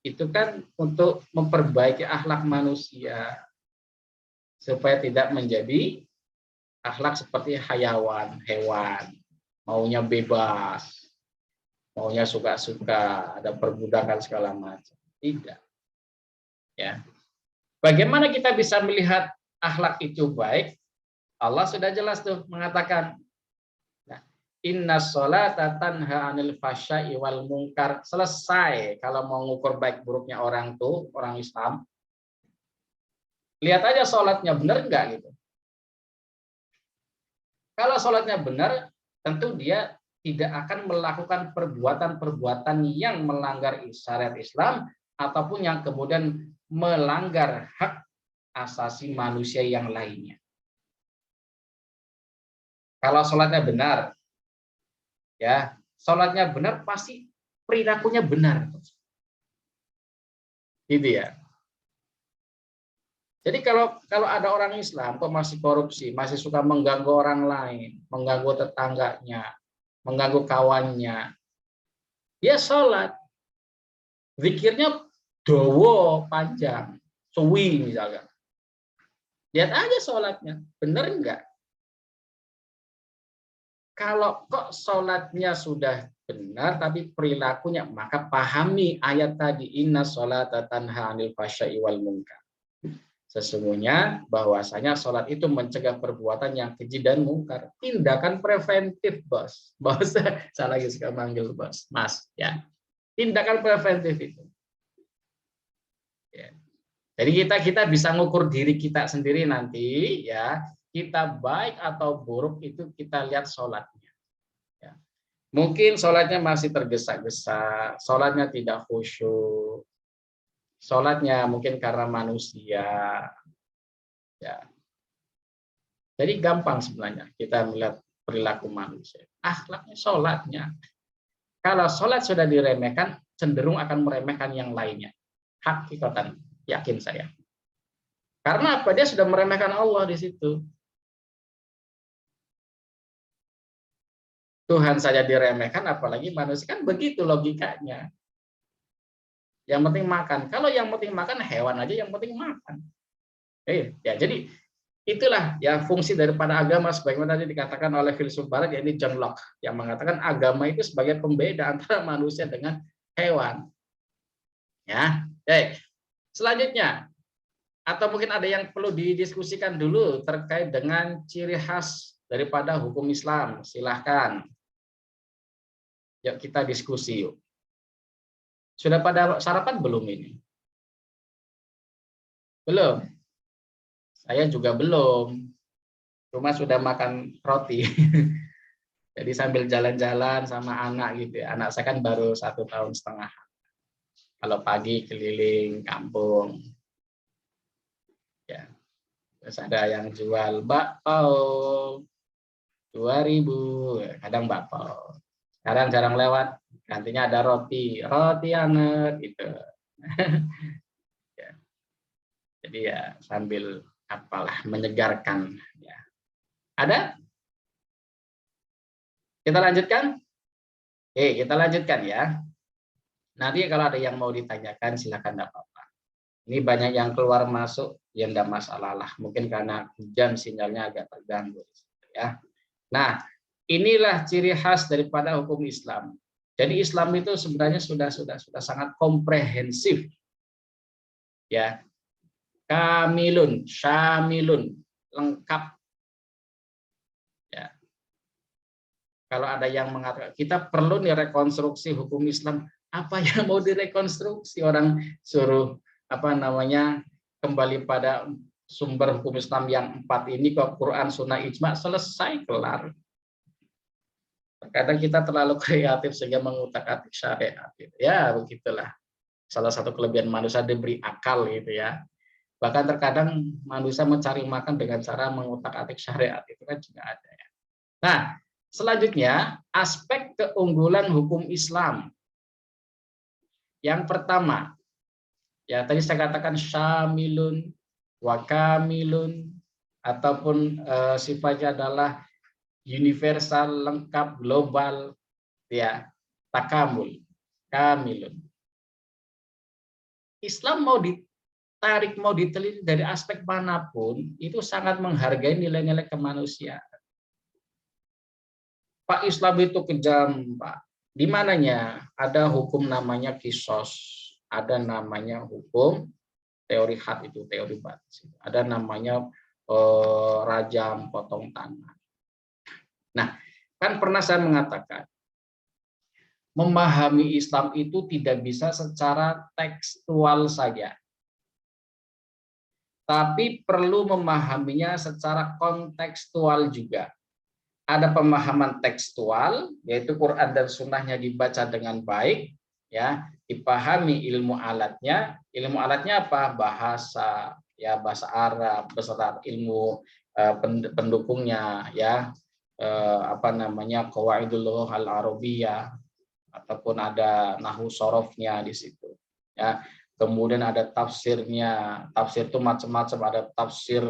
itu kan untuk memperbaiki akhlak manusia supaya tidak menjadi akhlak seperti hewan, maunya bebas, maunya suka-suka, ada perbudakan segala macam. Tidak. Ya. Bagaimana kita bisa melihat akhlak itu baik? Allah sudah jelas tuh mengatakan, inna sholata tanha 'anil fahsya'i wal munkar. Selesai kalau mau ngukur baik buruknya orang tuh, orang Islam. Lihat aja sholatnya benar enggak gitu. Kalau sholatnya benar, tentu dia tidak akan melakukan perbuatan-perbuatan yang melanggar syariat Islam ataupun yang kemudian melanggar hak asasi manusia yang lainnya. Kalau sholatnya benar, ya, sholatnya benar pasti perilakunya benar, gitu ya. Jadi kalau ada orang Islam kok masih korupsi, masih suka mengganggu orang lain, mengganggu tetangganya, mengganggu kawannya, dia sholat, zikirnya dowo panjang, suwi misalnya. Lihat aja sholatnya, bener enggak? Kalau kok sholatnya sudah benar, tapi perilakunya, maka pahami ayat tadi, inna sholata tanha 'anil fahsya'i wal munkar. Sesungguhnya bahwasanya sholat itu mencegah perbuatan yang keji dan mungkar. Tindakan preventif, bos. Bos, saya lagi suka manggil bos, mas. Ya, tindakan preventif itu. Ya. Jadi kita bisa ngukur diri kita sendiri nanti, ya. Kita baik atau buruk itu kita lihat sholatnya. Ya. Mungkin sholatnya masih tergesa-gesa, sholatnya tidak khusyuk, sholatnya mungkin karena manusia. Ya. Jadi gampang sebenarnya kita melihat perilaku manusia. Akhlaknya, sholatnya. Kalau sholat sudah diremehkan, cenderung akan meremehkan yang lainnya. Hakikatan, yakin saya. Karena apa? Dia sudah meremehkan Allah di situ. Tuhan saja diremehkan, apalagi manusia. Kan begitu logikanya. Yang penting makan. Kalau yang penting makan, hewan aja yang penting makan. Ya, jadi itulah ya fungsi daripada agama sebagaimana tadi dikatakan oleh filsuf barat, yaitu John Locke, yang mengatakan agama itu sebagai pembeda antara manusia dengan hewan. Ya, baik. Selanjutnya, atau mungkin ada yang perlu didiskusikan dulu terkait dengan ciri khas daripada hukum Islam. Silahkan. Yuk kita diskusi yuk. Sudah pada sarapan belum ini? Belum. Saya juga belum. Cuma sudah makan roti. Jadi sambil jalan-jalan sama anak gitu ya. Anak saya kan baru 1,5 tahun. Kalau pagi keliling kampung, ya. Terus ada yang jual bakpao 2.000, kadang bakpao. Sekarang jarang lewat, gantinya ada roti anget gitu. Ya. Jadi ya sambil apalah menyegarkan. Ya. Ada? Kita lanjutkan? Kita lanjutkan ya. Nanti kalau ada yang mau ditanyakan silakan, tidak apa-apa. Ini banyak yang keluar masuk, ya tidak masalah lah. Mungkin karena hujan sinyalnya agak terganggu. Ya. Nah, inilah ciri khas daripada hukum Islam. Jadi Islam itu sebenarnya sudah sangat komprehensif. Ya. Kamilun, syamilun, lengkap. Ya. Kalau ada yang mengatakan kita perlu nih rekonstruksi hukum Islam, apa yang mau direkonstruksi? Orang suruh kembali pada sumber hukum Islam yang 4 ini ke Quran, Sunnah, Ijma, selesai, kelar. Kadang kita terlalu kreatif sehingga mengutak-atik syariat. Ya begitulah. Salah satu kelebihan manusia diberi akal gitu ya. Bahkan terkadang manusia mencari makan dengan cara mengutak-atik syariat, itu kan juga ada ya. Nah, selanjutnya aspek keunggulan hukum Islam. Yang pertama, ya tadi saya katakan syamilun, wakamilun, ataupun sifatnya adalah universal, lengkap, global, ya, takamul, kamilun. Islam mau ditarik, mau diteliti dari aspek manapun, itu sangat menghargai nilai-nilai kemanusiaan. Pak, Islam itu kejam, Pak. Di mananya ada hukum namanya kisos, ada namanya hukum teori had, itu teori batas. Ada namanya rajam, potong tangan. Nah, kan pernah saya mengatakan, memahami Islam itu tidak bisa secara tekstual saja, tapi perlu memahaminya secara kontekstual juga. Ada pemahaman tekstual, yaitu Quran dan Sunnahnya dibaca dengan baik, ya, dipahami ilmu alatnya. Ilmu alatnya apa? Bahasa, ya, bahasa Arab beserta ilmu pendukungnya, ya, apa namanya, qawaidul lughah al-arabiyyah, ataupun ada nahwu sorofnya di situ. Ya, kemudian ada tafsirnya. Tafsir itu macam-macam, ada tafsir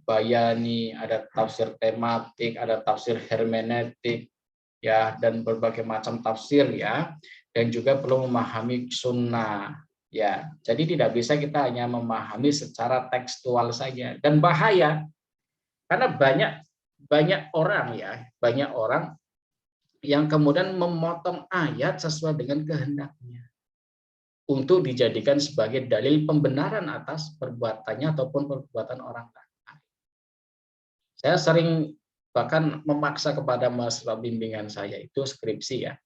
bayani, ada tafsir tematik, ada tafsir hermeneutik, ya, dan berbagai macam tafsir, ya. Dan juga perlu memahami sunnah, ya. Jadi tidak bisa kita hanya memahami secara tekstual saja, dan bahaya karena banyak orang, ya, banyak orang yang kemudian memotong ayat sesuai dengan kehendaknya untuk dijadikan sebagai dalil pembenaran atas perbuatannya ataupun perbuatan orang lain. Saya sering bahkan memaksa kepada mahasiswa bimbingan saya itu skripsi, ya.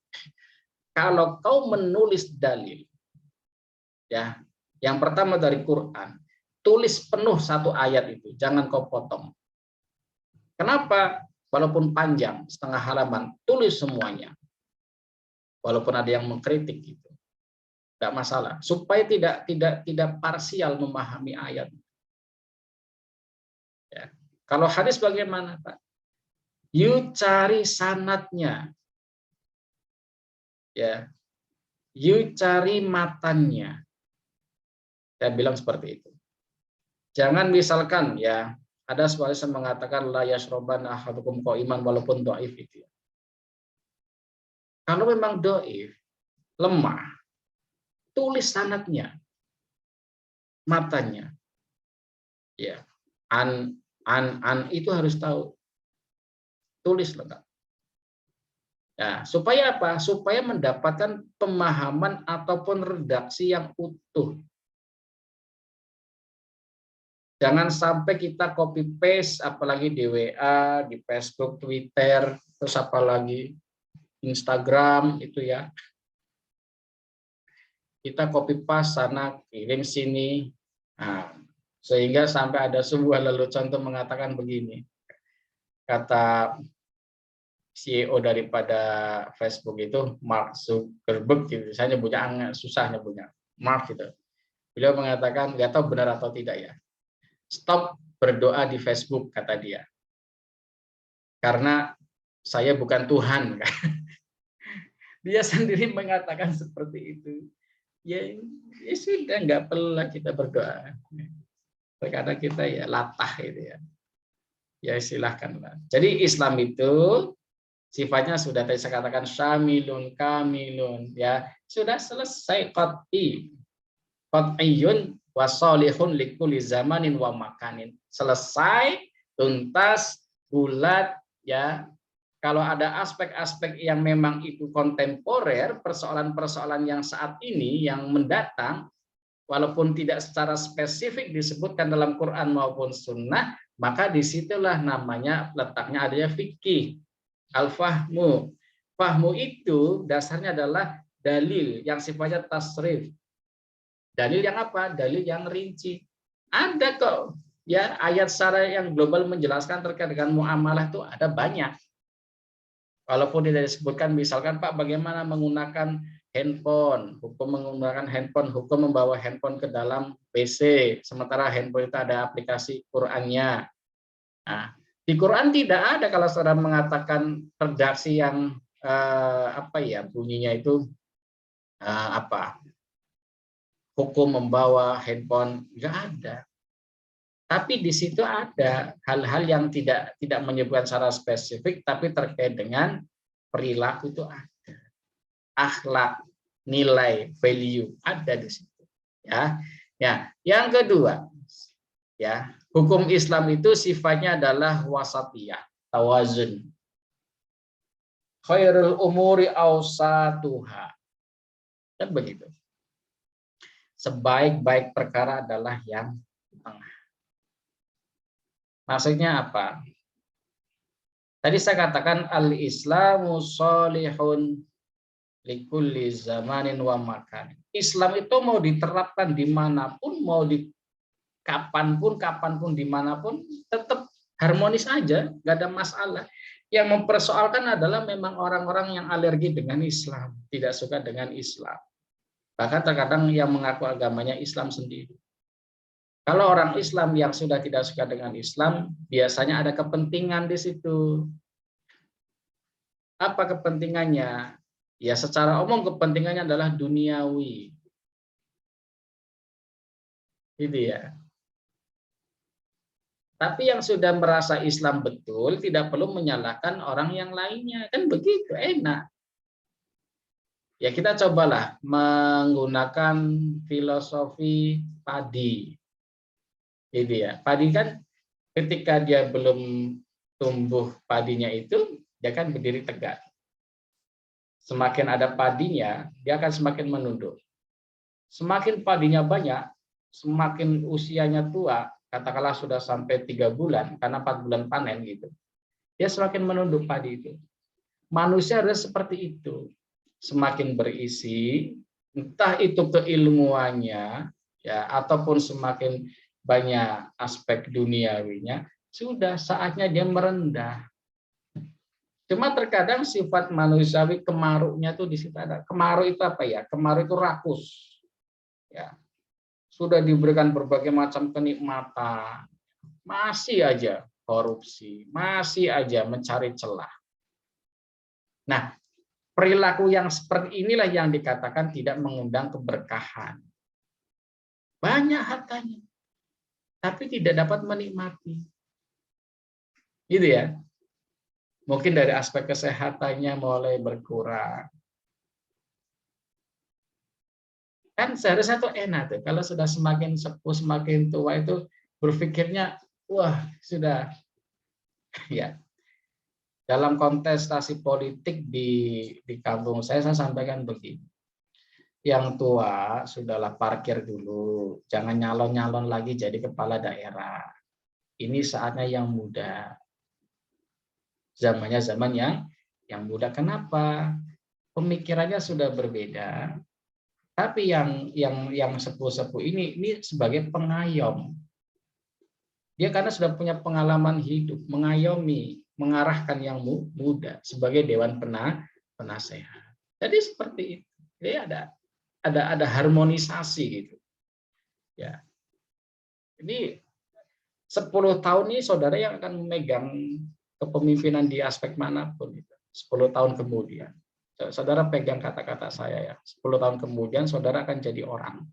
Kalau kau menulis dalil, ya, yang pertama dari Quran, tulis penuh satu ayat itu, jangan kau potong. Kenapa? Walaupun panjang, setengah halaman, tulis semuanya. Walaupun ada yang mengkritik gitu, tidak masalah. Supaya tidak parsial memahami ayat. Ya. Kalau hadis bagaimana, Pak? You cari sanadnya, ya. You cari matannya. Saya bilang seperti itu. Jangan misalkan, ya, ada sebagian yang mengatakan la yasroban ahadukum qaiman walaupun dhaif itu. Kalau memang dhaif, lemah, tulis sanadnya, matanya. Ya. An itu harus tahu. Tulis lengkap. Nah, supaya apa? Supaya mendapatkan pemahaman ataupun redaksi yang utuh. Jangan sampai kita copy paste, apalagi di WA, di Facebook, Twitter, terus apalagi Instagram itu, ya. Kita copy paste sana, kirim sini. Nah, sehingga sampai ada sebuah lelucon untuk mengatakan begini. Kata CEO daripada Facebook itu, Mark Zuckerberg, gitu. Saya nyebutnya susah nyebutnya, Mark gitu. Beliau mengatakan, nggak tahu benar atau tidak, ya. Stop berdoa di Facebook, kata dia. Karena saya bukan Tuhan. Dia sendiri mengatakan seperti itu. Ya, ya sudah, nggak perlu kita berdoa. Karena kita ya latah itu, ya. Ya silahkanlah. Jadi Islam itu sifatnya sudah tadi saya katakan syamilun kamilun, ya. Sudah selesai, qat'iyun wasolihun likulli zamanin wa makanin. Selesai, tuntas, bulat, ya. Kalau ada aspek-aspek yang memang itu kontemporer, persoalan-persoalan yang saat ini yang mendatang, walaupun tidak secara spesifik disebutkan dalam Quran maupun Sunnah, maka disitulah namanya letaknya adanya fikih, al-fahmu. Fahmu itu dasarnya adalah dalil yang sifatnya tasrif. Dalil yang apa? Dalil yang rinci. Ada kok, ya, ayat secara yang global menjelaskan terkait dengan muamalah itu ada banyak. Walaupun tidak disebutkan, misalkan Pak bagaimana menggunakan handphone, hukum menggunakan handphone, hukum membawa handphone ke dalam PC, sementara handphone itu ada aplikasi Qur'annya. Nah, di Quran tidak ada kalau saudara mengatakan redaksi yang apa ya bunyinya itu apa hukum membawa handphone, nggak ada. Tapi di situ ada hal-hal yang tidak menyebutkan secara spesifik, tapi terkait dengan perilaku itu ada. Akhlak, nilai, value ada di situ. Ya, ya. Yang kedua, ya, hukum Islam itu sifatnya adalah wasatiyah, tawazun. Khairul umuri awsatuha. Kan begitu. Sebaik-baik perkara adalah yang tengah. Maksudnya apa? Tadi saya katakan al-Islamu sholihun likulli zamanin wa makan. Islam itu mau diterapkan dimanapun, mau di kapanpun, dimanapun, tetap harmonis aja, nggak ada masalah. Yang mempersoalkan adalah memang orang-orang yang alergi dengan Islam, tidak suka dengan Islam. Bahkan terkadang yang mengaku agamanya Islam sendiri. Kalau orang Islam yang sudah tidak suka dengan Islam, biasanya ada kepentingan di situ. Apa kepentingannya? Ya secara umum kepentingannya adalah duniawi. Gitu ya. Tapi yang sudah merasa Islam betul tidak perlu menyalahkan orang yang lainnya. Kan begitu, enak. Ya kita cobalah menggunakan filosofi padi. Gitu ya. Padi kan ketika dia belum tumbuh padinya itu, dia kan berdiri tegak. Semakin ada padinya, dia akan semakin menunduk. Semakin padinya banyak, semakin usianya tua, katakanlah sudah sampai 3 bulan, karena 4 bulan panen gitu, dia semakin menunduk padi itu. Manusia harus seperti itu. Semakin berisi, entah itu keilmuannya, ya, ataupun semakin banyak aspek duniawinya, sudah saatnya dia merendah. Cuma terkadang sifat manusiawi kemaruknya tuh di situ ada. Kemaruk itu apa ya? Kemaruk itu rakus. Ya, sudah diberikan berbagai macam kenikmatan, masih aja korupsi, masih aja mencari celah. Nah, perilaku yang seperti inilah yang dikatakan tidak mengundang keberkahan. Banyak hartanya, tapi tidak dapat menikmati. Gitu ya. Mungkin dari aspek kesehatannya mulai berkurang. Kan seharusnya tuh enak tuh, kalau sudah semakin sepuh, semakin tua itu berpikirnya, wah sudah, ya. Dalam kontestasi politik di kampung saya sampaikan begini. Yang tua sudahlah parkir dulu, jangan nyalon-nyalon lagi jadi kepala daerah. Ini saatnya yang muda. Zamannya zaman yang muda. Kenapa? Pemikirannya sudah berbeda. Tapi yang sepuh-sepuh ini sebagai pengayom. Dia karena sudah punya pengalaman hidup, mengayomi, mengarahkan yang muda sebagai dewan penasehat. Jadi seperti itu. Jadi ada harmonisasi gitu. Ya. Ini 10 tahun ini saudara yang akan memegang kepemimpinan di aspek manapun gitu. 10 tahun kemudian. Saudara pegang kata-kata saya ya. 10 tahun kemudian saudara akan jadi orang.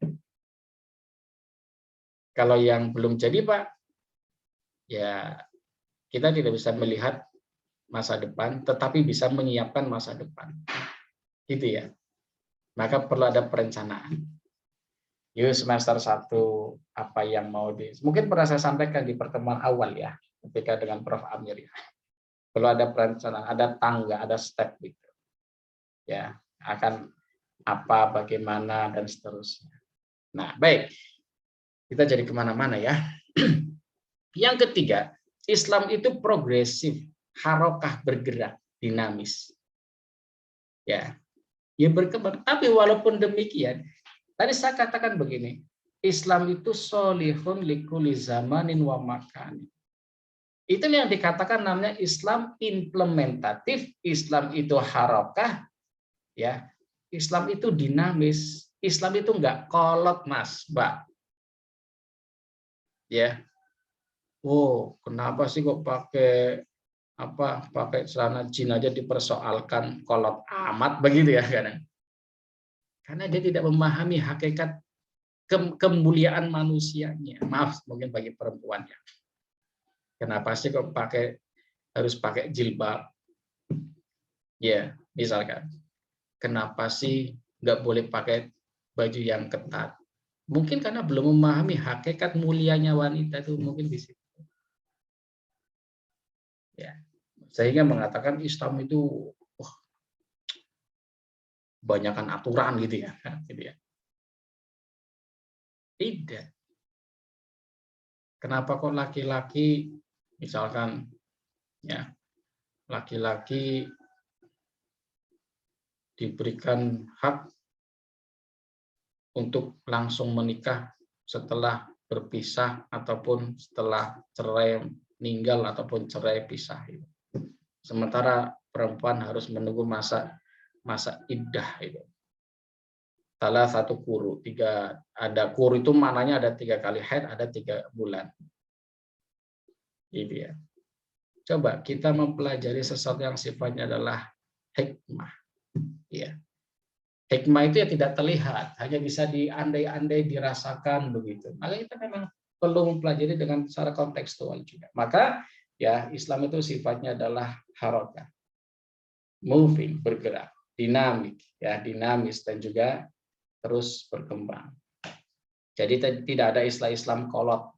Kalau yang belum jadi, Pak, ya kita tidak bisa melihat masa depan, tetapi bisa menyiapkan masa depan. Gitu ya. Maka perlu ada perencanaan. Yuk semester 1 apa yang mau mungkin pernah saya sampaikan di pertemuan awal ya, ketika dengan Prof. Amir ya. Perlu ada perencanaan, ada tangga, ada step gitu. Ya, akan apa, bagaimana dan seterusnya. Nah, baik. Kita jadi kemana-mana ya. Yang ketiga, Islam itu progresif, harokah, bergerak, dinamis. Ya, ya berkembang. Tapi walaupun demikian, tadi saya katakan begini, Islam itu solihun likuli zamanin wa makan. Itu yang dikatakan namanya Islam implementatif, Islam itu harokah, ya. Islam itu dinamis, Islam itu enggak kolot, Mas, Mbak. Ya. Oh, kenapa sih kok pakai celana jin aja dipersoalkan, kolot amat begitu ya kadang. Karena dia tidak memahami hakikat kemuliaan manusianya. Maaf mungkin bagi perempuan ya. Kenapa sih kok harus pakai jilbab? Ya, misalkan. Kenapa sih nggak boleh pakai baju yang ketat? Mungkin karena belum memahami hakikat mulianya wanita itu, mungkin di situ. Ya. Sehingga mengatakan Islam itu banyakkan aturan gitu ya. Tidak. Kenapa kok laki-laki misalkan ya, laki-laki diberikan hak untuk langsung menikah setelah berpisah ataupun setelah cerai, meninggal ataupun cerai pisah. Sementara perempuan harus menunggu masa iddah itu. Salah satu kuru, ada kuru itu maknanya ada 3 kali haid, ada 3 bulan. Gitu ya. Coba kita mempelajari sesuatu yang sifatnya adalah hikmah. Ya. Hikmah itu ya tidak terlihat, hanya bisa diandai-andai, dirasakan begitu. Maka kita memang perlu mempelajari dengan secara kontekstual juga. Maka ya Islam itu sifatnya adalah harokat, moving, bergerak, dinamik, ya dinamis dan juga terus berkembang. Jadi tidak ada istilah Islam kolot.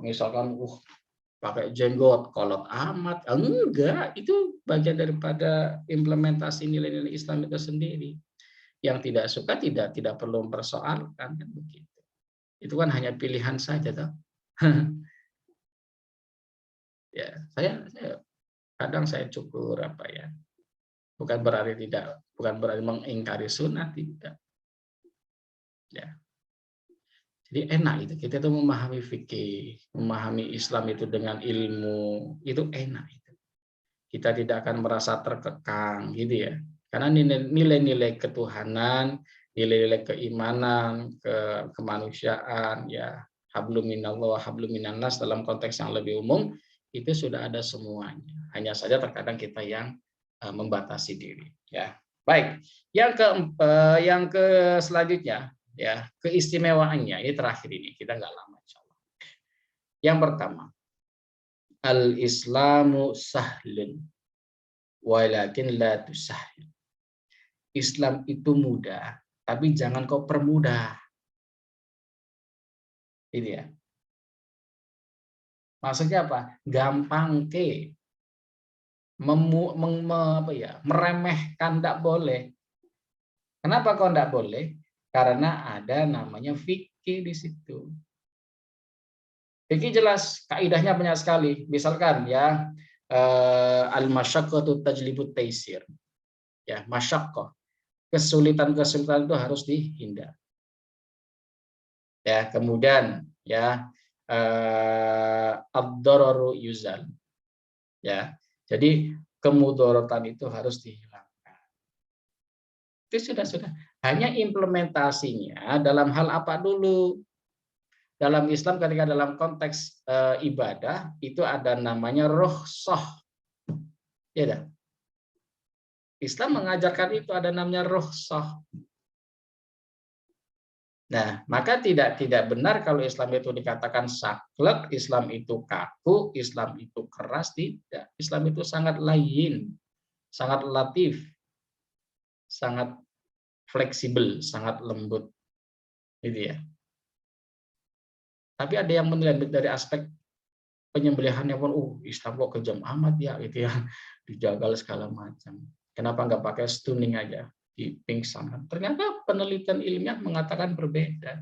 Misalkan, pakai jenggot, kolot amat. Enggak, itu bagian daripada implementasi nilai-nilai Islam itu sendiri. Yang tidak suka tidak perlu mempersoalkan, kan begitu. Itu kan hanya pilihan saja, toh. Ya, saya kadang saya cukur apa ya. Bukan berarti mengingkari sunnah, tidak. Ya. Jadi enak itu kita tuh memahami fikih, memahami Islam itu dengan ilmu, itu enak itu. Kita tidak akan merasa terkekang gitu ya. Karena nilai-nilai ketuhanan, nilai-nilai keimanan, kemanusiaan ya, hablum minallah wa hablum minannas dalam konteks yang lebih umum itu sudah ada semuanya. Hanya saja terkadang kita yang membatasi diri ya. Baik. Yang ke selanjutnya ya, keistimewaannya ini terakhir ini, kita nggak lama insyaallah. Yang pertama, al-Islamu sahlun walakin la tusahhil. Islam itu mudah, tapi jangan kau permudah. Ini ya. Maksudnya apa? Gampang ke. Meremehkan tidak boleh. Kenapa kau tidak boleh? Karena ada namanya fikih di situ. Fikih jelas, kaidahnya banyak sekali. Misalkan ya, al-masyaqqatu tajlibut taisir. Ya, masyaqqah. Kesulitan-kesulitan itu harus dihindari. Ya, kemudian ya, ad-dararu yuzal. Ya. Jadi kemudorotan itu harus dihilangkan. Itu sudah. Hanya implementasinya dalam hal apa dulu? Dalam Islam ketika dalam konteks ibadah itu ada namanya rukhsah. Ya, Islam mengajarkan itu ada namanya rukhsah. Nah, maka tidak benar kalau Islam itu dikatakan saklek, Islam itu kaku, Islam itu keras, tidak. Islam itu sangat layin, sangat latif, sangat fleksibel, sangat lembut. Gitu ya. Tapi ada yang menilai dari aspek penyembelihannya pun, Islam kok kejam amat ya, gitu ya, dijagal segala macam. Kenapa nggak pakai stunning aja, dipingsan? Ternyata penelitian ilmiah mengatakan berbeda.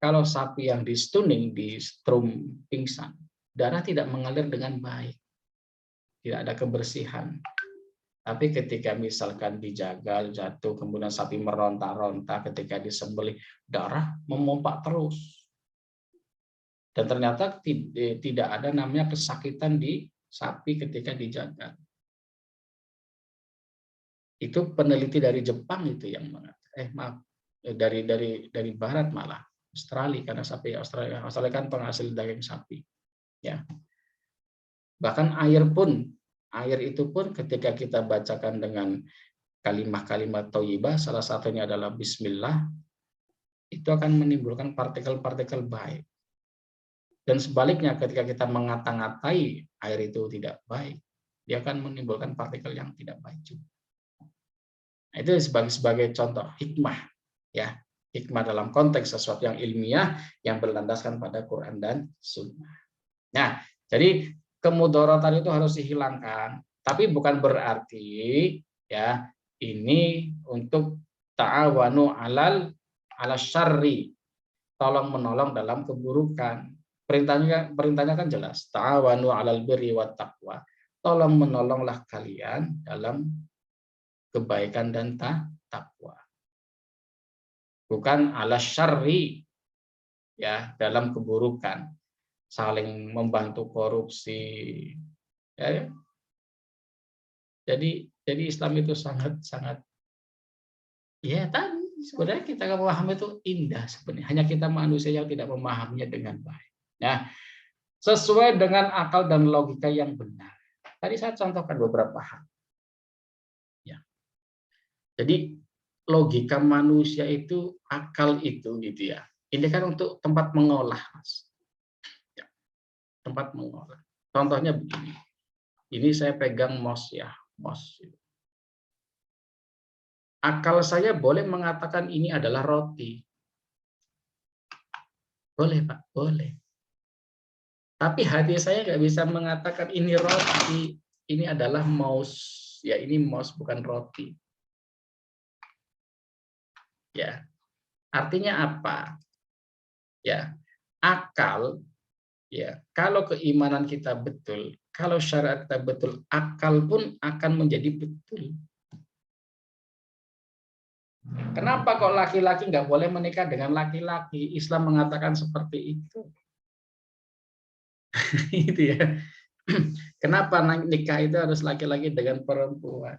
Kalau sapi yang di stunning, di strum pingsan, darah tidak mengalir dengan baik, tidak ada kebersihan. Tapi ketika misalkan dijagal, jatuh, kemudian sapi meronta-ronta, ketika disembelih, darah memompa terus. Dan ternyata tidak ada namanya kesakitan di sapi ketika dijagal. Itu peneliti dari Jepang itu yang mengatakan, dari Barat malah, Australia, karena sapi Australia kan penghasil daging sapi. Ya. Bahkan air itu pun ketika kita bacakan dengan kalimat-kalimat thayyibah, salah satunya adalah bismillah, itu akan menimbulkan partikel-partikel baik. Dan sebaliknya ketika kita mengata-ngatai air itu tidak baik, dia akan menimbulkan partikel yang tidak baik juga. Nah, itu sebagai contoh hikmah, ya, hikmah dalam konteks sesuatu yang ilmiah yang berlandaskan pada Quran dan Sunnah. Nah, jadi kemudaratan itu harus dihilangkan, tapi bukan berarti ya ini untuk ta'awanu ala syarri, tolong menolong dalam keburukan. Perintahnya kan jelas, ta'awanu 'alal birri wat taqwa. Tolong menolonglah kalian dalam kebaikan dan takwa. Bukan 'ala syarri, ya, dalam keburukan, saling membantu korupsi. Ya. Jadi Islam itu sangat ya tadi sebenarnya kita memahami itu indah sebenarnya. Hanya kita manusia yang tidak memahaminya dengan baik. Nah, sesuai dengan akal dan logika yang benar. Tadi saya contohkan beberapa hal. Ya. Jadi logika manusia itu, akal itu gitu ya. Ini kan untuk tempat mengolah, Mas. Ya, tempat mengolah. Contohnya begini. Ini saya pegang mouse ya, mouse. Akal saya boleh mengatakan ini adalah roti. Boleh, Pak, boleh. Tapi hati saya nggak bisa mengatakan ini roti, ini adalah mouse. Ya, ini mouse bukan roti. Ya, artinya apa? Ya, akal. Ya, kalau keimanan kita betul, kalau syariat kita betul, akal pun akan menjadi betul. Kenapa kok laki-laki nggak boleh menikah dengan laki-laki? Islam mengatakan seperti itu. Itu ya. Kenapa nikah itu harus laki-laki dengan perempuan?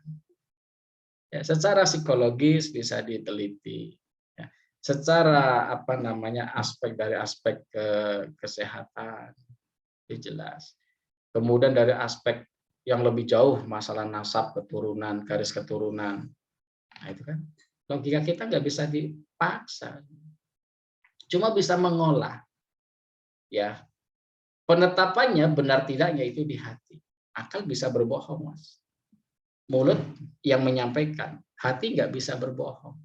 Ya, secara psikologis bisa diteliti. Ya, secara apa namanya aspek dari aspek kesehatan itu jelas. Kemudian dari aspek yang lebih jauh masalah nasab keturunan, garis keturunan. Nah, itu kan logika kita nggak bisa dipaksa. Cuma bisa mengolah. Ya, penetapannya benar tidaknya itu di hati. Akal bisa berbohong, Mas. Mulut yang menyampaikan, hati nggak bisa berbohong.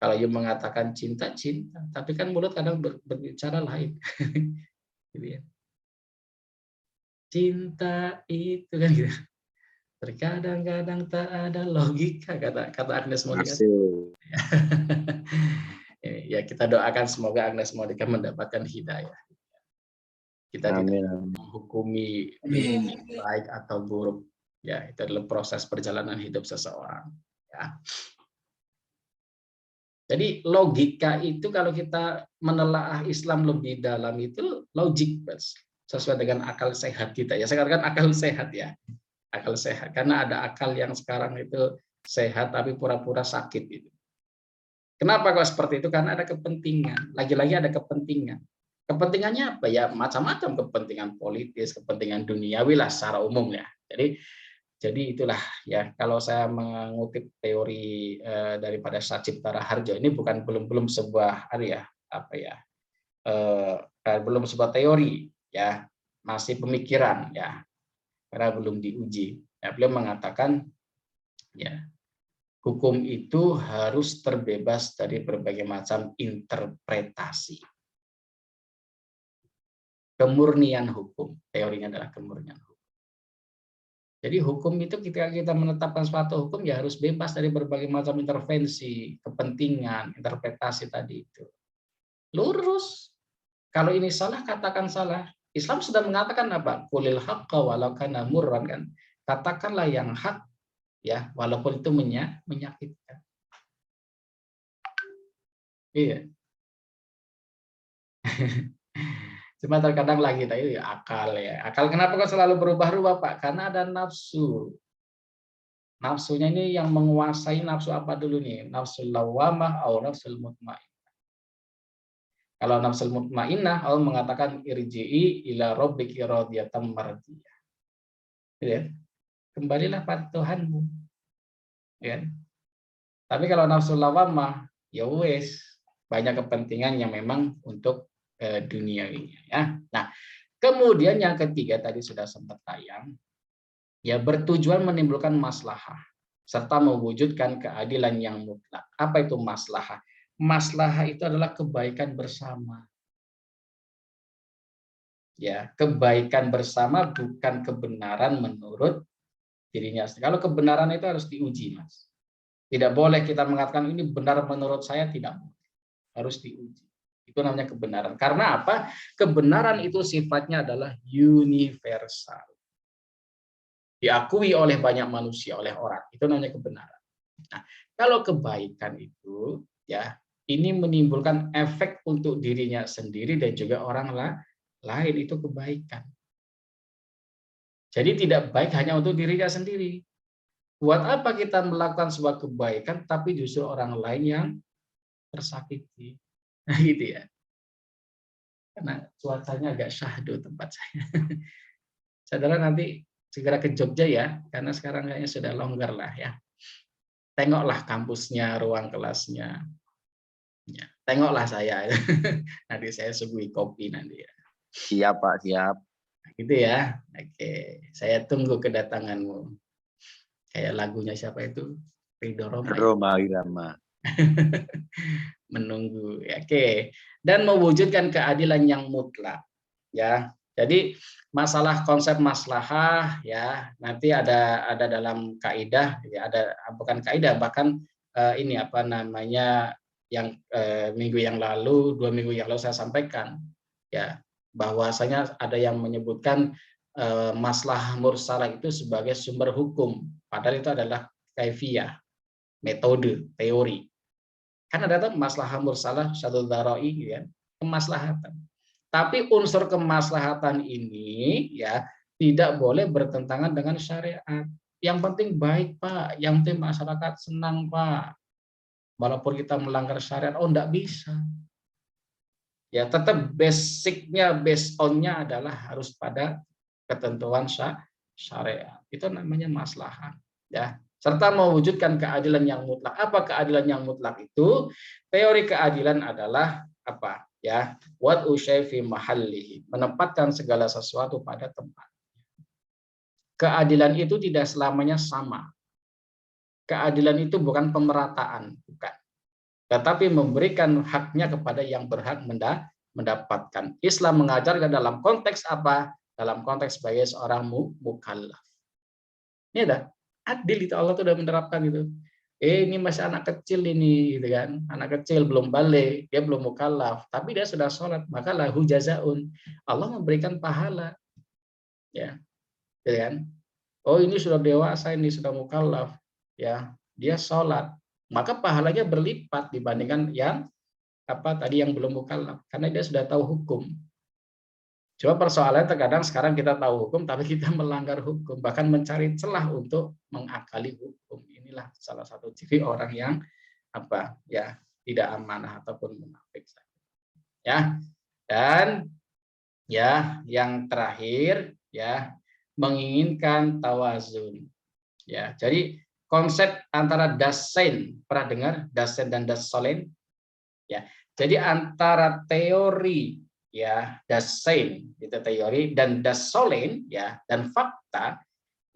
Kalau yang mengatakan cinta, cinta. Tapi kan mulut kadang berbicara lain. Gitu ya. Cinta itu kan gitu. Terkadang-kadang tak ada logika, kata Agnes Monica. Ya, kita doakan semoga Agnes Monica mendapatkan hidayah. Kita tidak menghukumi baik atau buruk. Ya, itu adalah proses perjalanan hidup seseorang. Ya. Jadi logika itu kalau kita menelaah Islam lebih dalam itu logik, sesuai dengan akal sehat kita. Ya, saya katakan akal sehat ya, akal sehat. Karena ada akal yang sekarang itu sehat tapi pura-pura sakit itu. Kenapa kok seperti itu? Karena ada kepentingan. Lagi-lagi ada kepentingan. Kepentingannya apa ya? Macam-macam kepentingan politis, kepentingan duniawi lah secara umum ya. Jadi itulah ya, kalau saya mengutip teori daripada Satcipta Raharjo, ini belum sebuah belum sebuah teori ya, masih pemikiran ya, karena belum diuji. Ya, beliau mengatakan ya, hukum itu harus terbebas dari berbagai macam interpretasi. Kemurnian hukum, teorinya adalah kemurnian hukum. Jadi hukum itu ketika kita menetapkan suatu hukum ya harus bebas dari berbagai macam intervensi, kepentingan, interpretasi tadi itu. Lurus. Kalau ini salah, katakan salah. Islam sudah mengatakan apa? Qulil haqqa walau kana murran kan. Katakanlah yang hak ya, walaupun itu menyakitkan. Iya. Cuma terkadang lagi tadi akal ya. Akal kenapa kok selalu berubah-ubah, Pak? Karena ada nafsu. Nafsunya ini yang menguasai nafsu apa dulu nih? Nafsul lawamah atau nafsul mutmainnah. Kalau nafsul mutmainnah, Allah mengatakan irji'i ila rabbiki radiyatan mardiyah. Ya. Kembalilah pada Tuhanmu. Ya. Tapi kalau nafsul lawamah, ya wes, banyak kepentingan yang memang untuk duniawinya ya. Nah, kemudian yang ketiga tadi sudah sempat tayang, ya bertujuan menimbulkan maslahah serta mewujudkan keadilan yang mutlak. Apa itu maslahah? Maslahah itu adalah kebaikan bersama. Ya, kebaikan bersama bukan kebenaran menurut dirinya. Kalau kebenaran itu harus diuji, Mas. Tidak boleh kita mengatakan ini benar menurut saya, tidak boleh. Harus diuji. Itu namanya kebenaran. Karena apa? Kebenaran itu sifatnya adalah universal. Diakui oleh banyak manusia, oleh orang. Itu namanya kebenaran. Nah, kalau kebaikan itu ya ini menimbulkan efek untuk dirinya sendiri dan juga orang lain, itu kebaikan. Jadi tidak baik hanya untuk dirinya sendiri. Buat apa kita melakukan sebuah kebaikan tapi justru orang lain yang tersakiti? Nah, gitu ya. Karena cuacanya agak syahdu tempat saya. Saudara nanti segera ke Jogja ya, karena sekarang kayaknya sudah longgar lah ya. Tengoklah kampusnya, ruang kelasnya. Ya, tengoklah saya. Nanti saya suguhi kopi nanti ya. Siap Pak, siap. Gitu ya. Oke, saya tunggu kedatanganmu. Kayak lagunya siapa itu? Ridho Roma ya? Roma Irama. Menunggu. Oke. Dan mewujudkan keadilan yang mutlak. Ya. Jadi masalah konsep maslahah ya nanti ada dalam kaidah ya, ada bukan kaidah bahkan ini apa namanya yang minggu yang lalu 2 minggu yang lalu saya sampaikan ya bahwasanya ada yang menyebutkan maslahah mursalah itu sebagai sumber hukum padahal itu adalah kaifiyah, metode, teori. Kan ada tuh maslahah mursalah satu darai ya, kemaslahatan. Tapi unsur kemaslahatan ini ya tidak boleh bertentangan dengan syariat. Yang penting baik Pak, yang penting masyarakat senang Pak. Walaupun kita melanggar syariat, oh enggak bisa. Ya tetap basicnya, based on-nya adalah harus pada ketentuan syariat. Itu namanya maslahat. Ya, serta mewujudkan keadilan yang mutlak. Apa keadilan yang mutlak itu? Teori keadilan adalah apa? Ya, what usyai fi mahallihi, menempatkan segala sesuatu pada tempat. Keadilan itu tidak selamanya sama. Keadilan itu bukan pemerataan, bukan. Tetapi memberikan haknya kepada yang berhak mendapatkan. Islam mengajarkan dalam konteks apa? Dalam konteks sebagai seorang mukallaf. Ini ada adil itu, Allah tuh udah menerapkan itu. Ini masih anak kecil ini, gitu kan? Anak kecil belum balik, dia belum mukallaf, tapi dia sudah sholat, maka lahu jazaun. Allah memberikan pahala, ya, gitu kan? Oh ini sudah dewasa, ini sudah mukallaf, ya, dia sholat, maka pahalanya berlipat dibandingkan yang apa tadi yang belum mukallaf, karena dia sudah tahu hukum. Coba persoalannya terkadang sekarang kita tahu hukum, tapi kita melanggar hukum, bahkan mencari celah untuk mengakali hukum. Inilah salah satu ciri orang yang apa ya tidak amanah ataupun munafik. Ya, dan ya yang terakhir ya menginginkan tawazun. Ya, jadi konsep antara dasain, pernah dengar dasain dan dasolen? Ya, jadi antara teori ya dasain itu teori dan dasolen ya dan fakta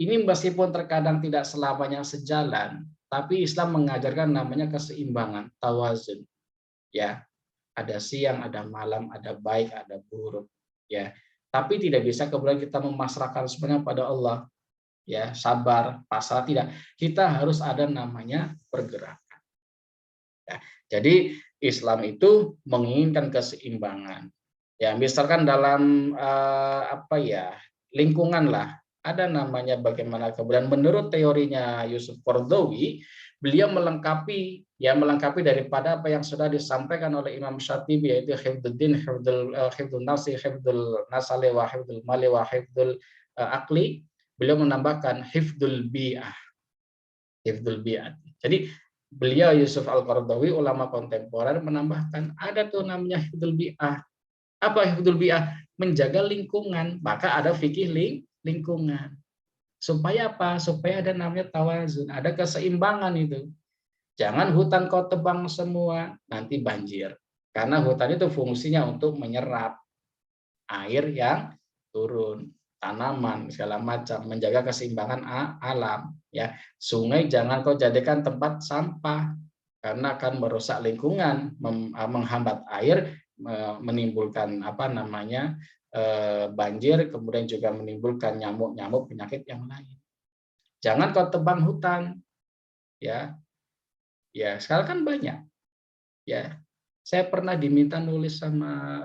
ini meskipun terkadang tidak selamanya sejalan, tapi Islam mengajarkan namanya keseimbangan, tawazun. Ya, ada siang, ada malam, ada baik, ada buruk. Ya, tapi tidak bisa kemudian kita memasrahkan semuanya pada Allah. Ya, sabar, pasrah tidak. Kita harus ada namanya pergerakan. Ya, jadi Islam itu menginginkan keseimbangan. Ya, misalkan dalam apa ya lingkungan lah ada namanya bagaimana kemudian menurut teorinya Yusuf Qaradawi beliau melengkapi daripada apa yang sudah disampaikan oleh Imam Syatibi yaitu hifdzuddin, hifdzul nafsi, hifdzul nasali wa hifdzul mali wa hifdzul akli. Beliau menambahkan hifdzul bi'ah. Hifdzul bi'ah. Jadi beliau Yusuf Al-Qaradawi ulama kontemporer menambahkan ada tuh namanya hifdzul bi'ah. Apa hifdzul bi'ah? Menjaga lingkungan. Maka ada fikih lingkungan. Supaya apa? Supaya ada namanya tawazun, ada keseimbangan itu. Jangan hutan kau tebang semua, nanti banjir. Karena hutan itu fungsinya untuk menyerap air yang turun, tanaman segala macam, menjaga keseimbangan alam. Ya, sungai jangan kau jadikan tempat sampah karena akan merusak lingkungan, menghambat air, menimbulkan apa namanya banjir, kemudian juga menimbulkan nyamuk-nyamuk penyakit yang lain. Jangan kau tebang hutan, ya. Ya, sekarang kan banyak. Ya, saya pernah diminta nulis sama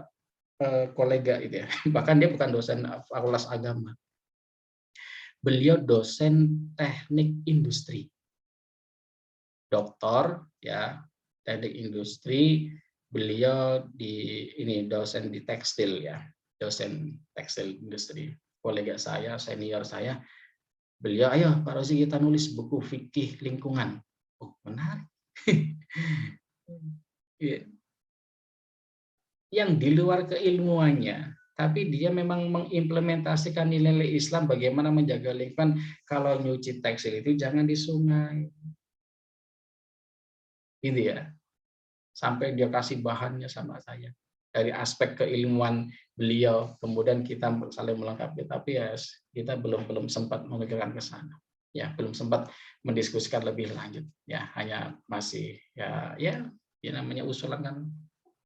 kolega itu ya. Bahkan dia bukan dosen fakultas agama. Beliau dosen teknik industri. Doktor ya, teknik industri, beliau di ini dosen di tekstil ya. Dosen tekstil industri. Kolega saya, senior saya, beliau, ayo Pak Rozi kita nulis buku fikih lingkungan. Oh, menarik. Yang di luar keilmuannya, tapi dia memang mengimplementasikan nilai-nilai Islam, bagaimana menjaga lingkungan. Kalau nyuci tekstil itu jangan di sungai, gitu ya. Sampai dia kasih bahannya sama saya. Dari aspek keilmuan beliau, kemudian kita saling melengkapi, tapi ya kita belum sempat memikirkan ke sana. Ya, belum sempat mendiskusikan lebih lanjut. Ya, hanya masih ya namanya usulan kan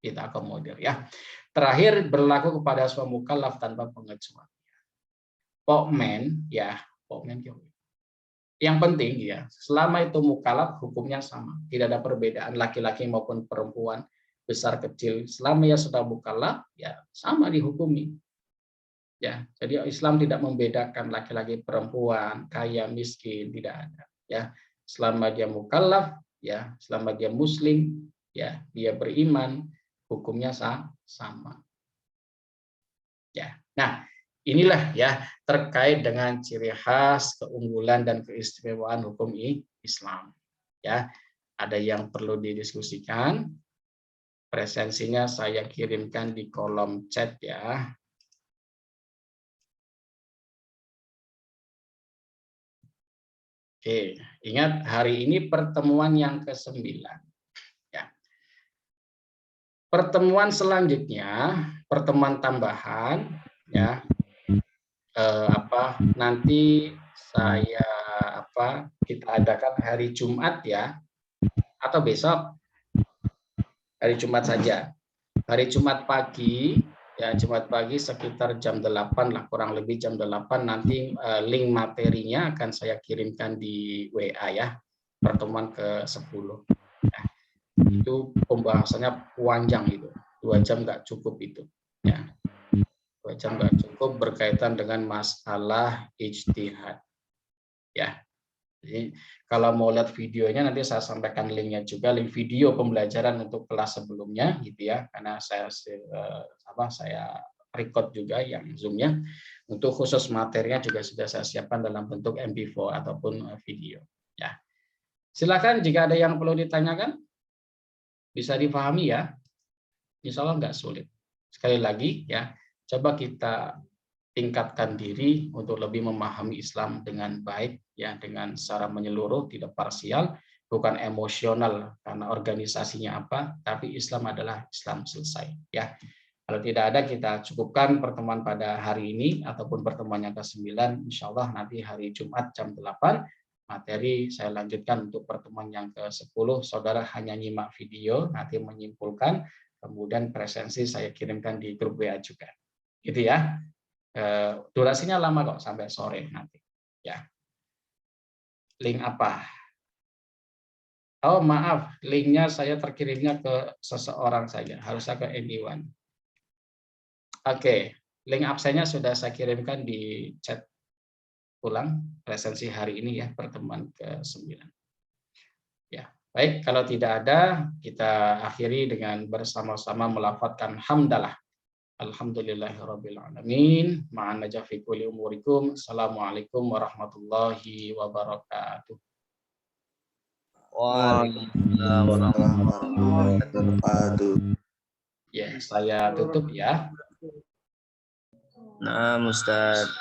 kita akomodir ya. Terakhir, berlaku kepada semua mukallaf tanpa pengecualian. Pokmen ya, pokmen yang penting ya, selama itu mukallaf hukumnya sama, tidak ada perbedaan laki-laki maupun perempuan, besar kecil, selama ya sudah mukallaf ya sama dihukumi. Ya, jadi Islam tidak membedakan laki-laki perempuan, kaya miskin, tidak ada ya. Selama dia mukallaf ya, selama dia muslim ya, dia beriman, hukumnya sama. Ya. Nah, inilah ya terkait dengan ciri khas, keunggulan dan keistimewaan hukum Islam. Ya, ada yang perlu didiskusikan. Presensinya saya kirimkan di kolom chat ya. Oke, ingat hari ini pertemuan yang ke-9. Ya. Pertemuan selanjutnya, pertemuan tambahan ya. Nanti kita adakan hari Jumat ya, atau besok hari Jumat saja. Hari Jumat pagi ya, Jumat pagi sekitar jam 8 lah, kurang lebih jam 8 nanti link materinya akan saya kirimkan di WA ya, pertemuan ke-10. Nah, itu pembahasannya panjang itu, 2 jam nggak cukup itu ya. 2 jam nggak cukup berkaitan dengan masalah ijtihad ya. Jadi kalau mau lihat videonya nanti saya sampaikan linknya juga, link video pembelajaran untuk kelas sebelumnya gitu ya, karena saya record juga yang Zoom-nya. Untuk khusus materinya juga sudah saya siapkan dalam bentuk MP4 ataupun video ya. Silakan jika ada yang perlu ditanyakan, bisa dipahami ya. Insya Allah nggak sulit. Sekali lagi ya, coba kita tingkatkan diri untuk lebih memahami Islam dengan baik ya, dengan secara menyeluruh, tidak parsial, bukan emosional karena organisasinya apa, tapi Islam adalah Islam selesai ya. Kalau tidak ada, kita cukupkan pertemuan pada hari ini ataupun pertemuan yang ke-9, insya Allah nanti hari Jumat jam 8 materi saya lanjutkan untuk pertemuan yang ke-10. Saudara hanya nyimak video, nanti menyimpulkan, kemudian presensi saya kirimkan di grup WA juga gitu ya. Durasinya lama kok, sampai sore nanti ya. Link apa? Oh maaf, linknya saya terkirimnya ke seseorang saja, harusnya ke anyone. Oke, link absennya sudah saya kirimkan di chat ulang presensi hari ini ya, pertemuan ke-9 ya. Baik, kalau tidak ada kita akhiri dengan bersama-sama melafadzkan hamdalah. Alhamdulillahirrabbilalamin. Ma'an najafi kulli umurikum. Assalamualaikum warahmatullahi wabarakatuh. Waalaikumsalam warahmatullahi wabarakatuh. Ya, saya tutup ya. Nah, Ustaz.